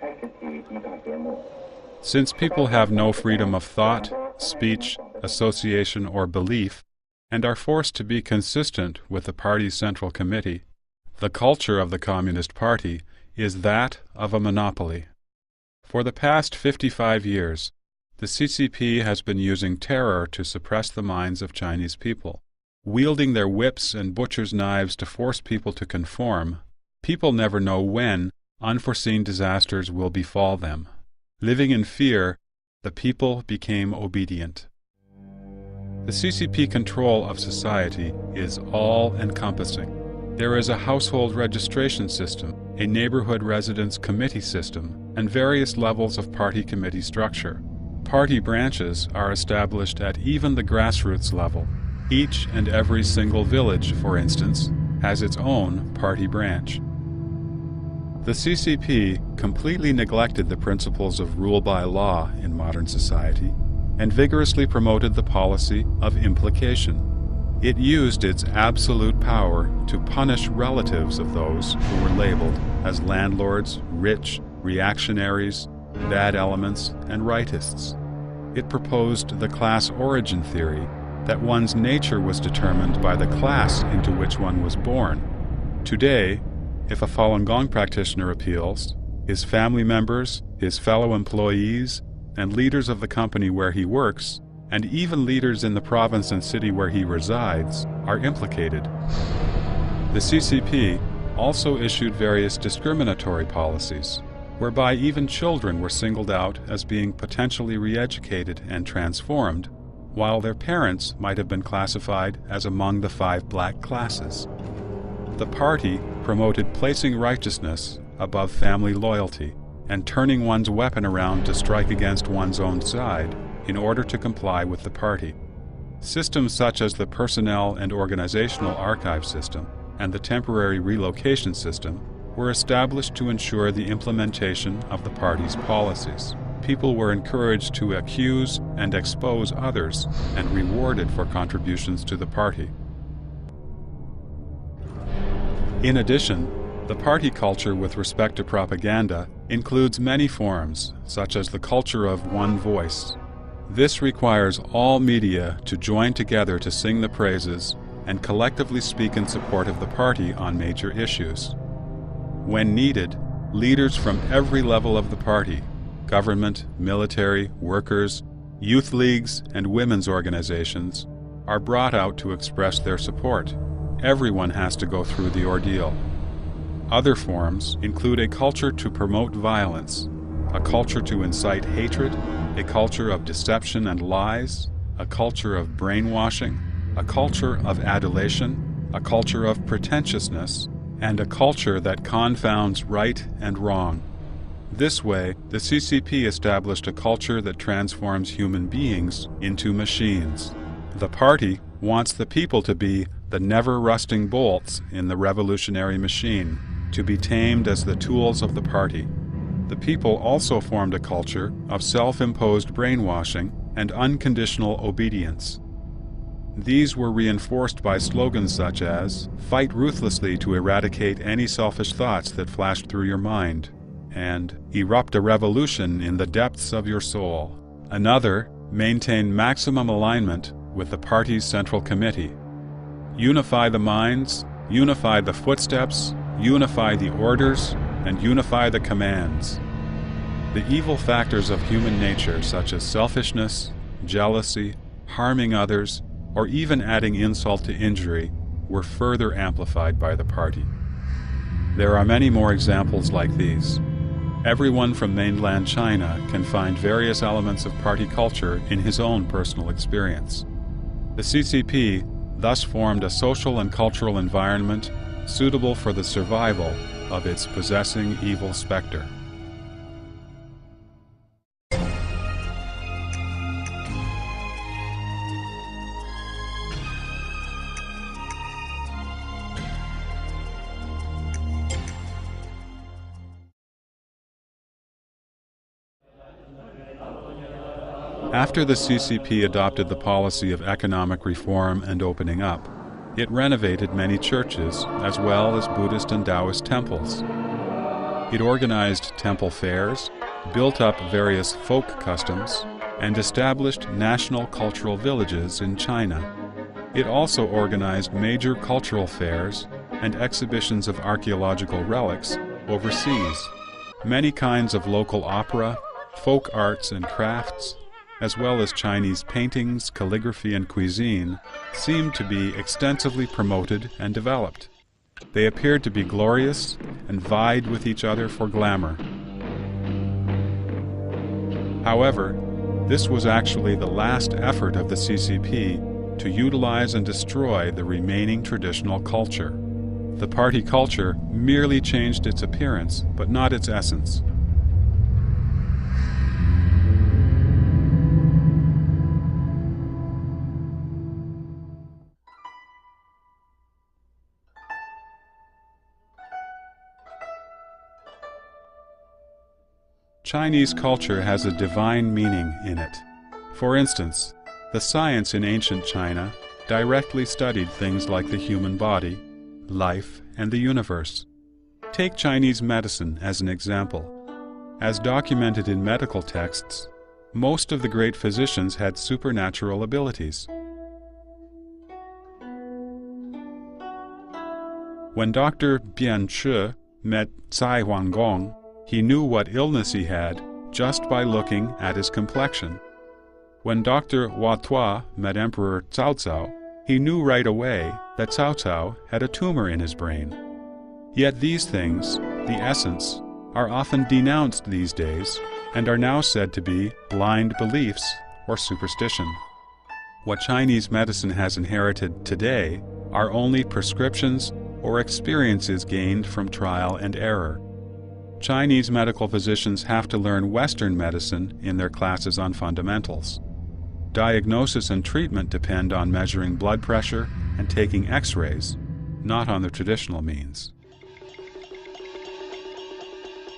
Since people have no freedom of thought, speech, association, or belief, and are forced to be consistent with the party's central committee, the culture of the Communist Party is that of a monopoly. For the past 55 years, the CCP has been using terror to suppress the minds of Chinese people. Wielding their whips and butcher's knives to force people to conform, people never know when unforeseen disasters will befall them. Living in fear, the people became obedient. The CCP control of society is all-encompassing. There is a household registration system, a neighborhood residence committee system, and various levels of party committee structure. Party branches are established at even the grassroots level. Each and every single village, for instance, has its own party branch. The CCP completely neglected the principles of rule by law in modern society and vigorously promoted the policy of implication. It used its absolute power to punish relatives of those who were labeled as landlords, rich, reactionaries, bad elements, and rightists. It proposed the class origin theory that one's nature was determined by the class into which one was born. Today, if a Falun Gong practitioner appeals, his family members, his fellow employees, and leaders of the company where he works, and even leaders in the province and city where he resides, are implicated. The CCP also issued various discriminatory policies, whereby even children were singled out as being potentially re-educated and transformed, while their parents might have been classified as among the 5 black classes. The party promoted placing righteousness above family loyalty and turning one's weapon around to strike against one's own side in order to comply with the party. Systems such as the personnel and organizational archive system and the temporary relocation system were established to ensure the implementation of the party's policies. people were encouraged to accuse and expose others and rewarded for contributions to the party. In addition, the party culture with respect to propaganda includes many forms, such as the culture of one voice. This requires all media to join together to sing the praises and collectively speak in support of the party on major issues. When needed, leaders from every level of the party, government, military, workers, youth leagues, and women's organizations, are brought out to express their support. Everyone has to go through the ordeal. Other forms include a culture to promote violence, a culture to incite hatred, a culture of deception and lies, a culture of brainwashing, a culture of adulation, a culture of pretentiousness, and a culture that confounds right and wrong. This way, the CCP established a culture that transforms human beings into machines. The party wants the people to be the never-rusting bolts in the revolutionary machine, to be tamed as the tools of the party. The people also formed a culture of self-imposed brainwashing and unconditional obedience. These were reinforced by slogans such as, "Fight ruthlessly to eradicate any selfish thoughts that flash through your mind," and "Erupt a revolution in the depths of your soul." Another, "Maintain maximum alignment with the party's central committee. Unify the minds, unify the footsteps, unify the orders, and unify the commands." The evil factors of human nature, such as selfishness, jealousy, harming others, or even adding insult to injury, were further amplified by the party. There are many more examples like these. Everyone from mainland China can find various elements of party culture in his own personal experience. The CCP thus formed a social and cultural environment suitable for the survival of its possessing evil specter. After the CCP adopted the policy of economic reform and opening up, it renovated many churches as well as Buddhist and Taoist temples. It organized temple fairs, built up various folk customs, and established national cultural villages in China. It also organized major cultural fairs and exhibitions of archaeological relics overseas. Many kinds of local opera, folk arts and crafts, as well as Chinese paintings, calligraphy, and cuisine, seemed to be extensively promoted and developed. They appeared to be glorious and vied with each other for glamour. However, this was actually the last effort of the CCP to utilize and destroy the remaining traditional culture. The party culture merely changed its appearance, but not its essence. Chinese culture has a divine meaning in it. For instance, the science in ancient China directly studied things like the human body, life, and the universe. Take Chinese medicine as an example. As documented in medical texts, most of the great physicians had supernatural abilities. When Dr. Bian Che met Cai Huanggong, he knew what illness he had just by looking at his complexion. When Dr. Hua Tuo met Emperor Cao Cao, he knew right away that Cao Cao had a tumor in his brain. Yet these things, the essence, are often denounced these days and are now said to be blind beliefs or superstition. What Chinese medicine has inherited today are only prescriptions or experiences gained from trial and error. Chinese medical physicians have to learn Western medicine in their classes on fundamentals. Diagnosis and treatment depend on measuring blood pressure and taking X-rays, not on the traditional means.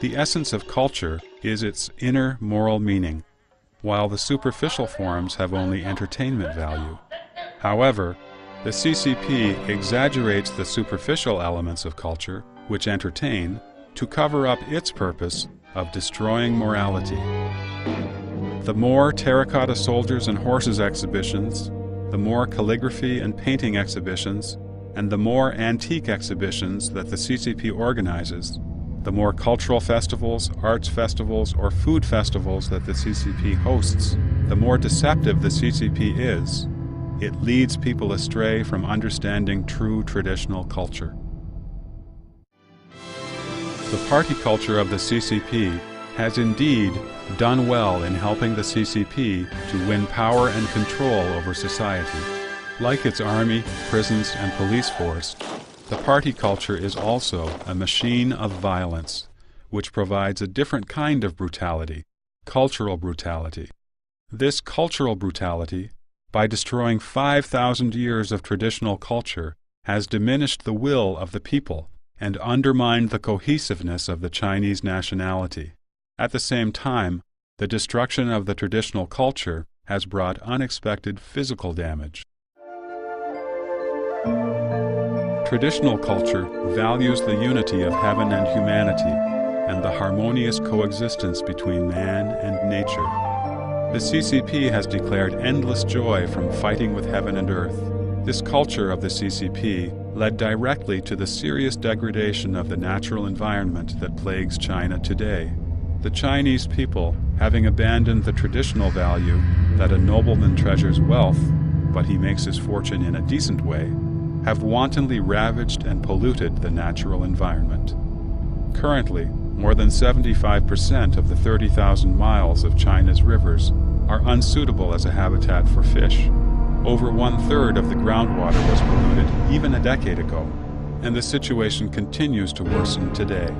The essence of culture is its inner moral meaning, while the superficial forms have only entertainment value. However, the CCP exaggerates the superficial elements of culture, which entertain, to cover up its purpose of destroying morality. The more terracotta soldiers and horses exhibitions, the more calligraphy and painting exhibitions, and the more antique exhibitions that the CCP organizes, the more cultural festivals, arts festivals, or food festivals that the CCP hosts, the more deceptive the CCP is. It leads people astray from understanding true traditional culture. The party culture of the CCP has indeed done well in helping the CCP to win power and control over society. Like its army, prisons, and police force, the party culture is also a machine of violence, which provides a different kind of brutality, cultural brutality. This cultural brutality, by destroying 5,000 years of traditional culture, has diminished the will of the people and undermined the cohesiveness of the Chinese nationality. At the same time, the destruction of the traditional culture has brought unexpected physical damage. Traditional culture values the unity of heaven and humanity and the harmonious coexistence between man and nature. The CCP has declared endless joy from fighting with heaven and earth. This culture of the CCP led directly to the serious degradation of the natural environment that plagues China today. The Chinese people, having abandoned the traditional value that a nobleman treasures wealth, but he makes his fortune in a decent way, have wantonly ravaged and polluted the natural environment. Currently, more than 75% of the 30,000 miles of China's rivers are unsuitable as a habitat for fish. Over 1/3 of the groundwater was polluted even a decade ago, and the situation continues to worsen today.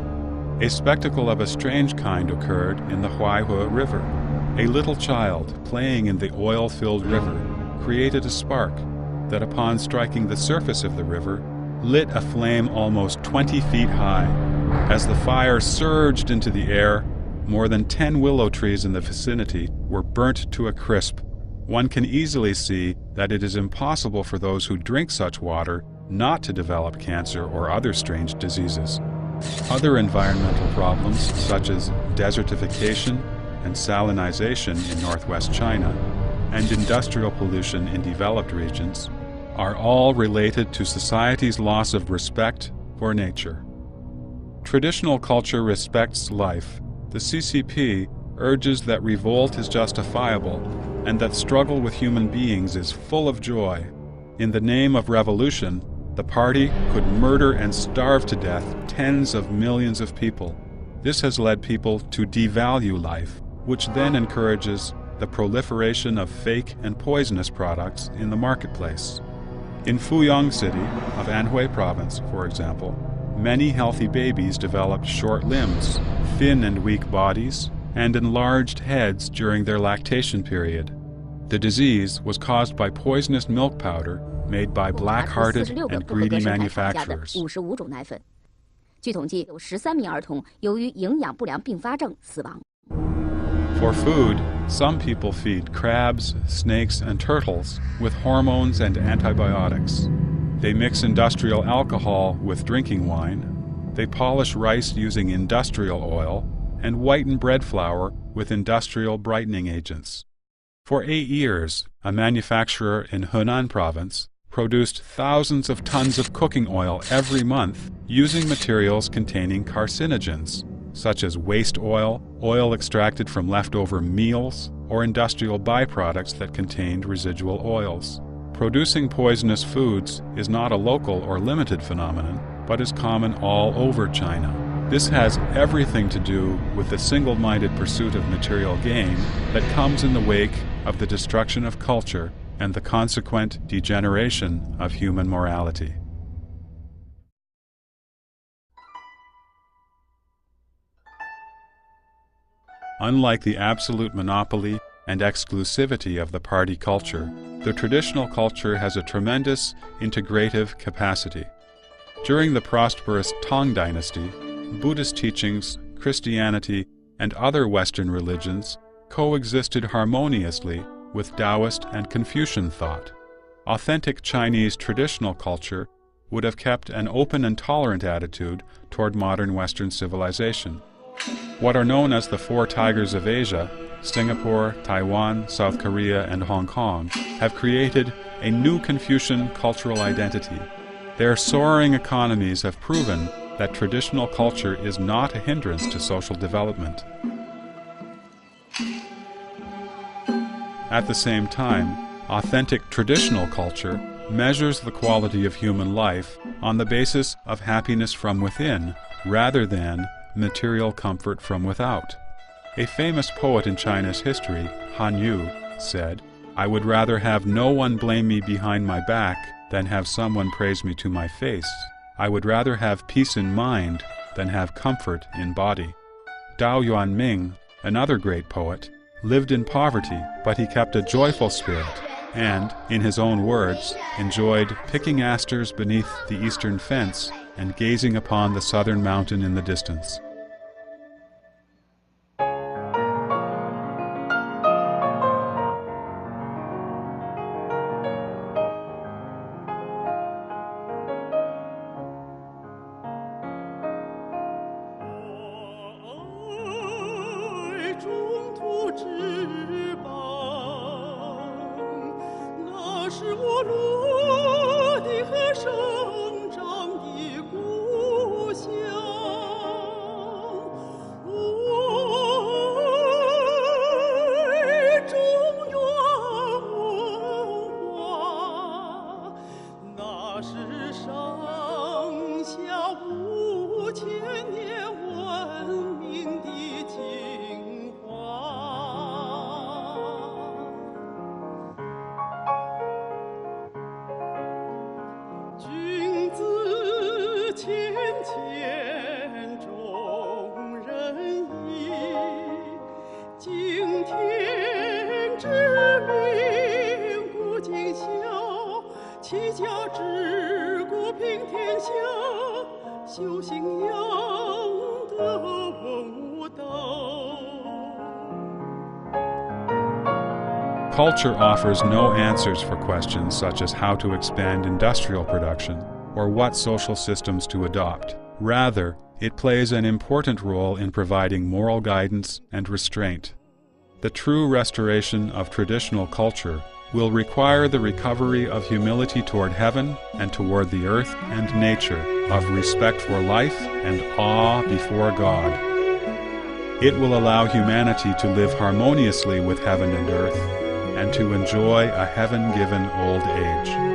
A spectacle of a strange kind occurred in the Huaihua River. A little child playing in the oil-filled river created a spark that, upon striking the surface of the river, lit a flame almost 20 feet high. As the fire surged into the air, more than 10 willow trees in the vicinity were burnt to a crisp. One can easily see that it is impossible for those who drink such water not to develop cancer or other strange diseases. Other environmental problems, such as desertification and salinization in northwest China, and industrial pollution in developed regions, are all related to society's loss of respect for nature. Traditional culture respects life. The CCP urges that revolt is justifiable and that struggle with human beings is full of joy. In the name of revolution, the party could murder and starve to death tens of millions of people. This has led people to devalue life, which then encourages the proliferation of fake and poisonous products in the marketplace. In Fuyang City of Anhui Province, for example, many healthy babies developed short limbs, thin and weak bodies, and enlarged heads during their lactation period. The disease was caused by poisonous milk powder made by black-hearted and greedy manufacturers. 55种奶粉，据统计，有13名儿童由于营养不良并发症死亡。 For food, some people feed crabs, snakes, and turtles with hormones and antibiotics. They mix industrial alcohol with drinking wine. They polish rice using industrial oil and whiten bread flour with industrial brightening agents. For 8 years, a manufacturer in Henan Province produced thousands of tons of cooking oil every month using materials containing carcinogens, such as waste oil, oil extracted from leftover meals, or industrial byproducts that contained residual oils. Producing poisonous foods is not a local or limited phenomenon, but is common all over China. This has everything to do with the single-minded pursuit of material gain that comes in the wake of the destruction of culture and the consequent degeneration of human morality. Unlike the absolute monopoly and exclusivity of the party culture, the traditional culture has a tremendous integrative capacity. During the prosperous Tang Dynasty, Buddhist teachings, Christianity, and other Western religions coexisted harmoniously with Taoist and Confucian thought. Authentic Chinese traditional culture would have kept an open and tolerant attitude toward modern Western civilization. What are known as the Four Tigers of Asia, Singapore, Taiwan, South Korea, and Hong Kong, have created a new Confucian cultural identity. Their soaring economies have proven that traditional culture is not a hindrance to social development. At the same time, authentic traditional culture measures the quality of human life on the basis of happiness from within rather than material comfort from without. A famous poet in China's history, Han Yu, said, "I would rather have no one blame me behind my back than have someone praise me to my face. I would rather have peace in mind than have comfort in body." Dao Yuanming, another great poet, lived in poverty, but he kept a joyful spirit and, in his own words, enjoyed picking asters beneath the eastern fence and gazing upon the southern mountain in the distance. Culture offers no answers for questions such as how to expand industrial production or what social systems to adopt. Rather, it plays an important role in providing moral guidance and restraint. The true restoration of traditional culture will require the recovery of humility toward heaven and toward the earth and nature, of respect for life and awe before God. It will allow humanity to live harmoniously with heaven and earth, and to enjoy a heaven-given old age.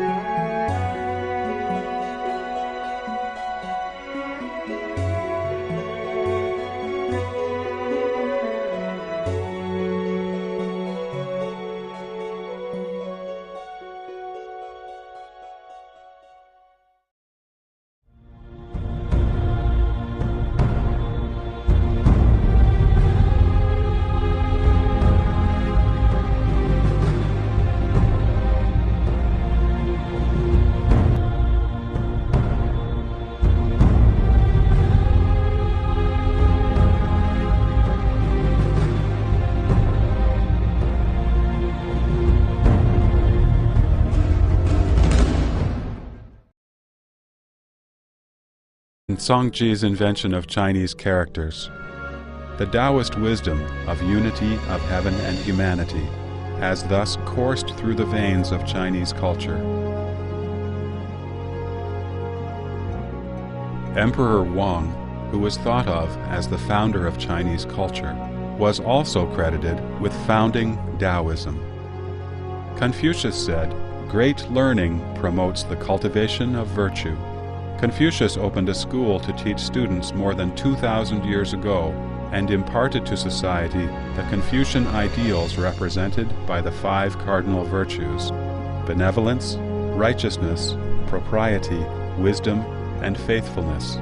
Songji's invention of Chinese characters. The Taoist wisdom of unity of heaven and humanity has thus coursed through the veins of Chinese culture. Emperor Wang, who was thought of as the founder of Chinese culture, was also credited with founding Taoism. Confucius said, "Great learning promotes the cultivation of virtue." Confucius opened a school to teach students more than 2,000 years ago and imparted to society the Confucian ideals represented by the 5 cardinal virtues: benevolence, righteousness, propriety, wisdom, and faithfulness.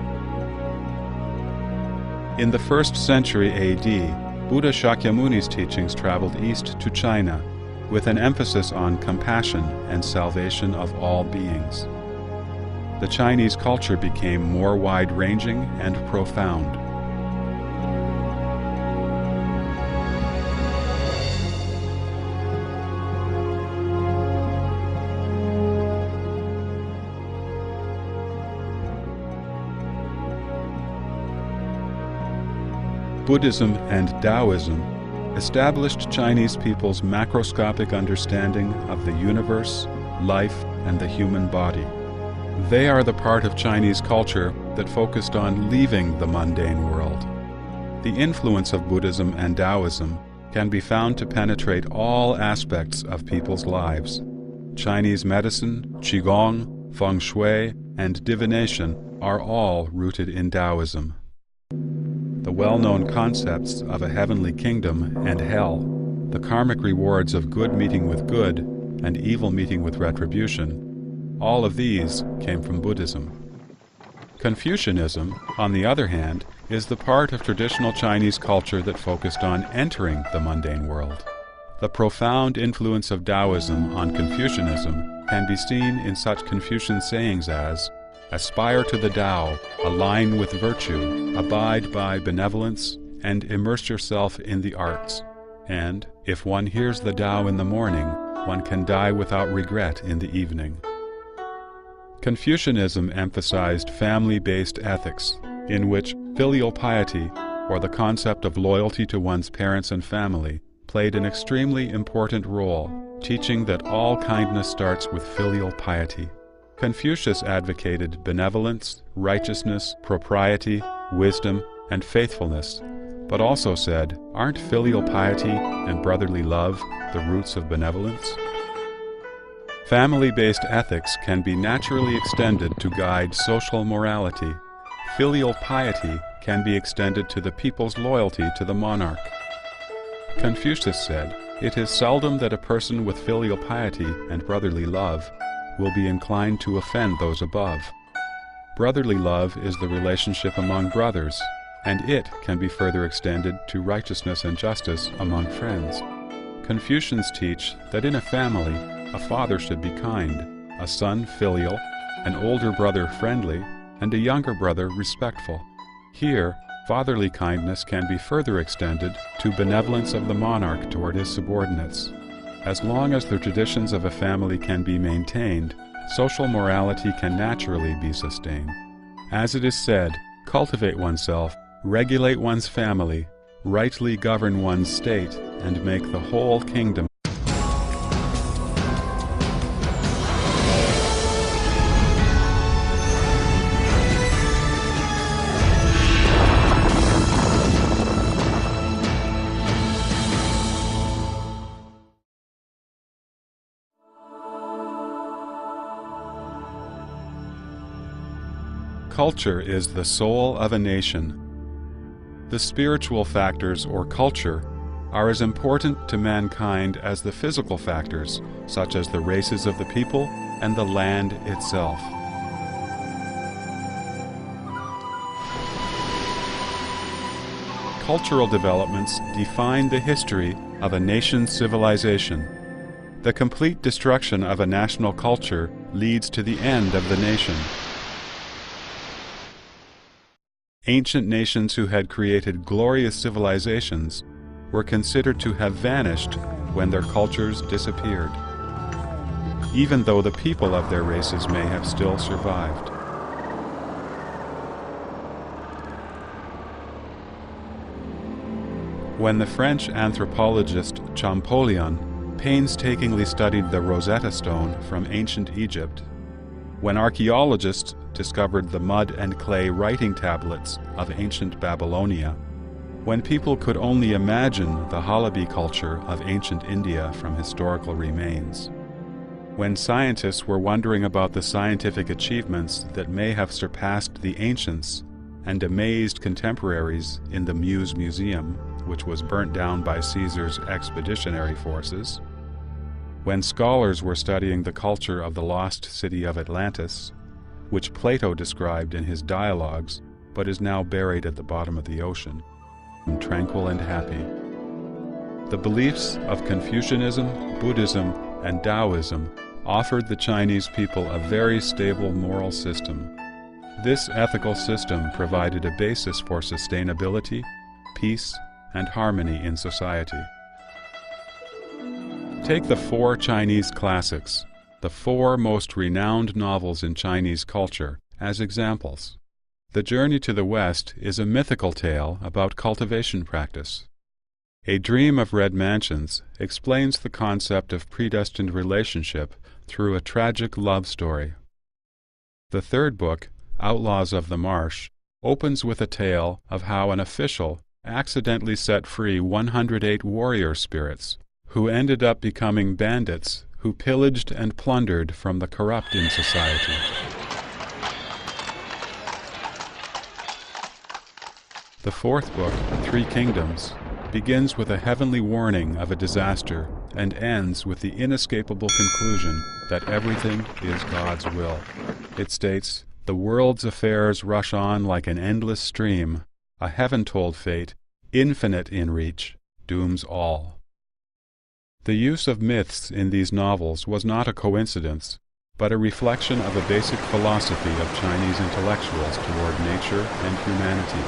In the 1st century AD, Buddha Shakyamuni's teachings traveled east to China, with an emphasis on compassion and salvation of all beings. The Chinese culture became more wide-ranging and profound. Buddhism and Taoism established Chinese people's macroscopic understanding of the universe, life, and the human body. They are the part of Chinese culture that focused on leaving the mundane world. The influence of Buddhism and Taoism can be found to penetrate all aspects of people's lives. Chinese medicine, Qigong, Feng Shui, and divination are all rooted in Taoism. The well-known concepts of a heavenly kingdom and hell, the karmic rewards of good meeting with good and evil meeting with retribution, all of these came from Buddhism. Confucianism, on the other hand, is the part of traditional Chinese culture that focused on entering the mundane world. The profound influence of Taoism on Confucianism can be seen in such Confucian sayings as, "Aspire to the Tao, align with virtue, abide by benevolence, and immerse yourself in the arts." And, "If one hears the Tao in the morning, one can die without regret in the evening." Confucianism emphasized family-based ethics, in which filial piety, or the concept of loyalty to one's parents and family, played an extremely important role, teaching that all kindness starts with filial piety. Confucius advocated benevolence, righteousness, propriety, wisdom, and faithfulness, but also said, "Aren't filial piety and brotherly love the roots of benevolence?" Family-based ethics can be naturally extended to guide social morality. Filial piety can be extended to the people's loyalty to the monarch. Confucius said, "It is seldom that a person with filial piety and brotherly love will be inclined to offend those above. Brotherly love is the relationship among brothers, and it can be further extended to righteousness and justice among friends." Confucians teach that in a family, a father should be kind, a son filial, an older brother friendly, and a younger brother respectful. Here, fatherly kindness can be further extended to benevolence of the monarch toward his subordinates. As long as the traditions of a family can be maintained, social morality can naturally be sustained. As it is said, cultivate oneself, regulate one's family, rightly govern one's state, and make the whole kingdom. Culture is the soul of a nation. The spiritual factors or culture are as important to mankind as the physical factors, such as the races of the people and the land itself. Cultural developments define the history of a nation's civilization. The complete destruction of a national culture leads to the end of the nation. Ancient nations who had created glorious civilizations were considered to have vanished when their cultures disappeared, even though the people of their races may have still survived. When the French anthropologist Champollion painstakingly studied the Rosetta Stone from ancient Egypt, when archaeologists discovered the mud and clay writing tablets of ancient Babylonia, when people could only imagine the Halabi culture of ancient India from historical remains, when scientists were wondering about the scientific achievements that may have surpassed the ancients and amazed contemporaries in the Muse Museum, which was burnt down by Caesar's expeditionary forces, when scholars were studying the culture of the lost city of Atlantis, which Plato described in his dialogues, but is now buried at the bottom of the ocean, tranquil and happy. The beliefs of Confucianism, Buddhism, and Taoism offered the Chinese people a very stable moral system. This ethical system provided a basis for sustainability, peace, and harmony in society. Take the 4 Chinese classics, the 4 most renowned novels in Chinese culture, as examples. The Journey to the West is a mythical tale about cultivation practice. A Dream of Red Mansions explains the concept of predestined relationship through a tragic love story. The third book, Outlaws of the Marsh, opens with a tale of how an official accidentally set free 108 warrior spirits, who ended up becoming bandits who pillaged and plundered from the corrupt in society. The fourth book, Three Kingdoms, begins with a heavenly warning of a disaster and ends with the inescapable conclusion that everything is God's will. It states, "The world's affairs rush on like an endless stream. A heaven-told fate, infinite in reach, dooms all." The use of myths in these novels was not a coincidence, but a reflection of a basic philosophy of Chinese intellectuals toward nature and humanity.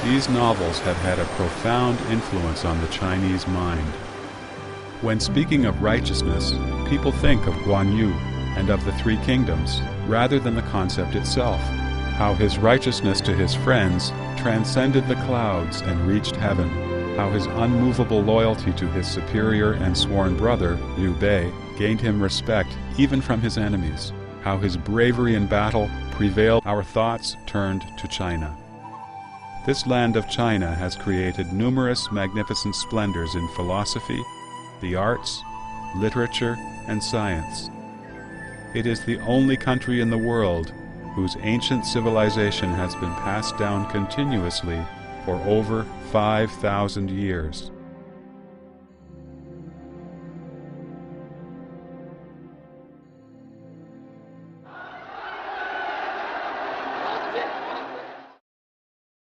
These novels have had a profound influence on the Chinese mind. When speaking of righteousness, people think of Guan Yu and of the Three Kingdoms, rather than the concept itself, how his righteousness to his friends transcended the clouds and reached heaven, how his unmovable loyalty to his superior and sworn brother, Liu Bei, gained him respect even from his enemies, how his bravery in battle prevailed. Our thoughts turned to China. This land of China has created numerous magnificent splendors in philosophy, the arts, literature, and science. It is the only country in the world whose ancient civilization has been passed down continuously for over 5,000 years.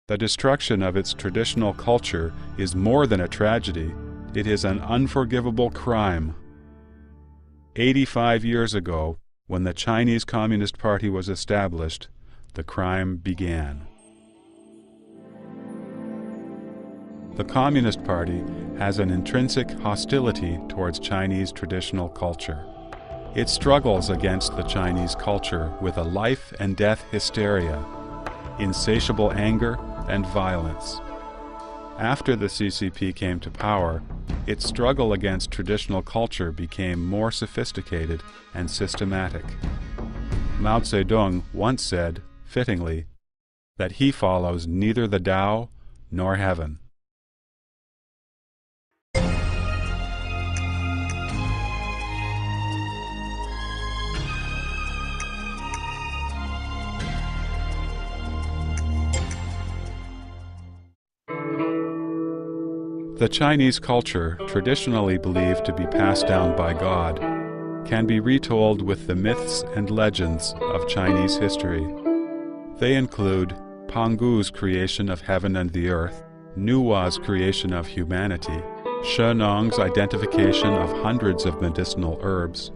The destruction of its traditional culture is more than a tragedy. It is an unforgivable crime. 85 years ago, when the Chinese Communist Party was established, the crime began. The Communist Party has an intrinsic hostility towards Chinese traditional culture. It struggles against the Chinese culture with a life and death hysteria, insatiable anger, and violence. After the CCP came to power, its struggle against traditional culture became more sophisticated and systematic. Mao Zedong once said, fittingly, that he follows neither the Tao nor heaven. The Chinese culture, traditionally believed to be passed down by God, can be retold with the myths and legends of Chinese history. They include Pangu's creation of heaven and the earth, Nuwa's creation of humanity, Shennong's identification of hundreds of medicinal herbs,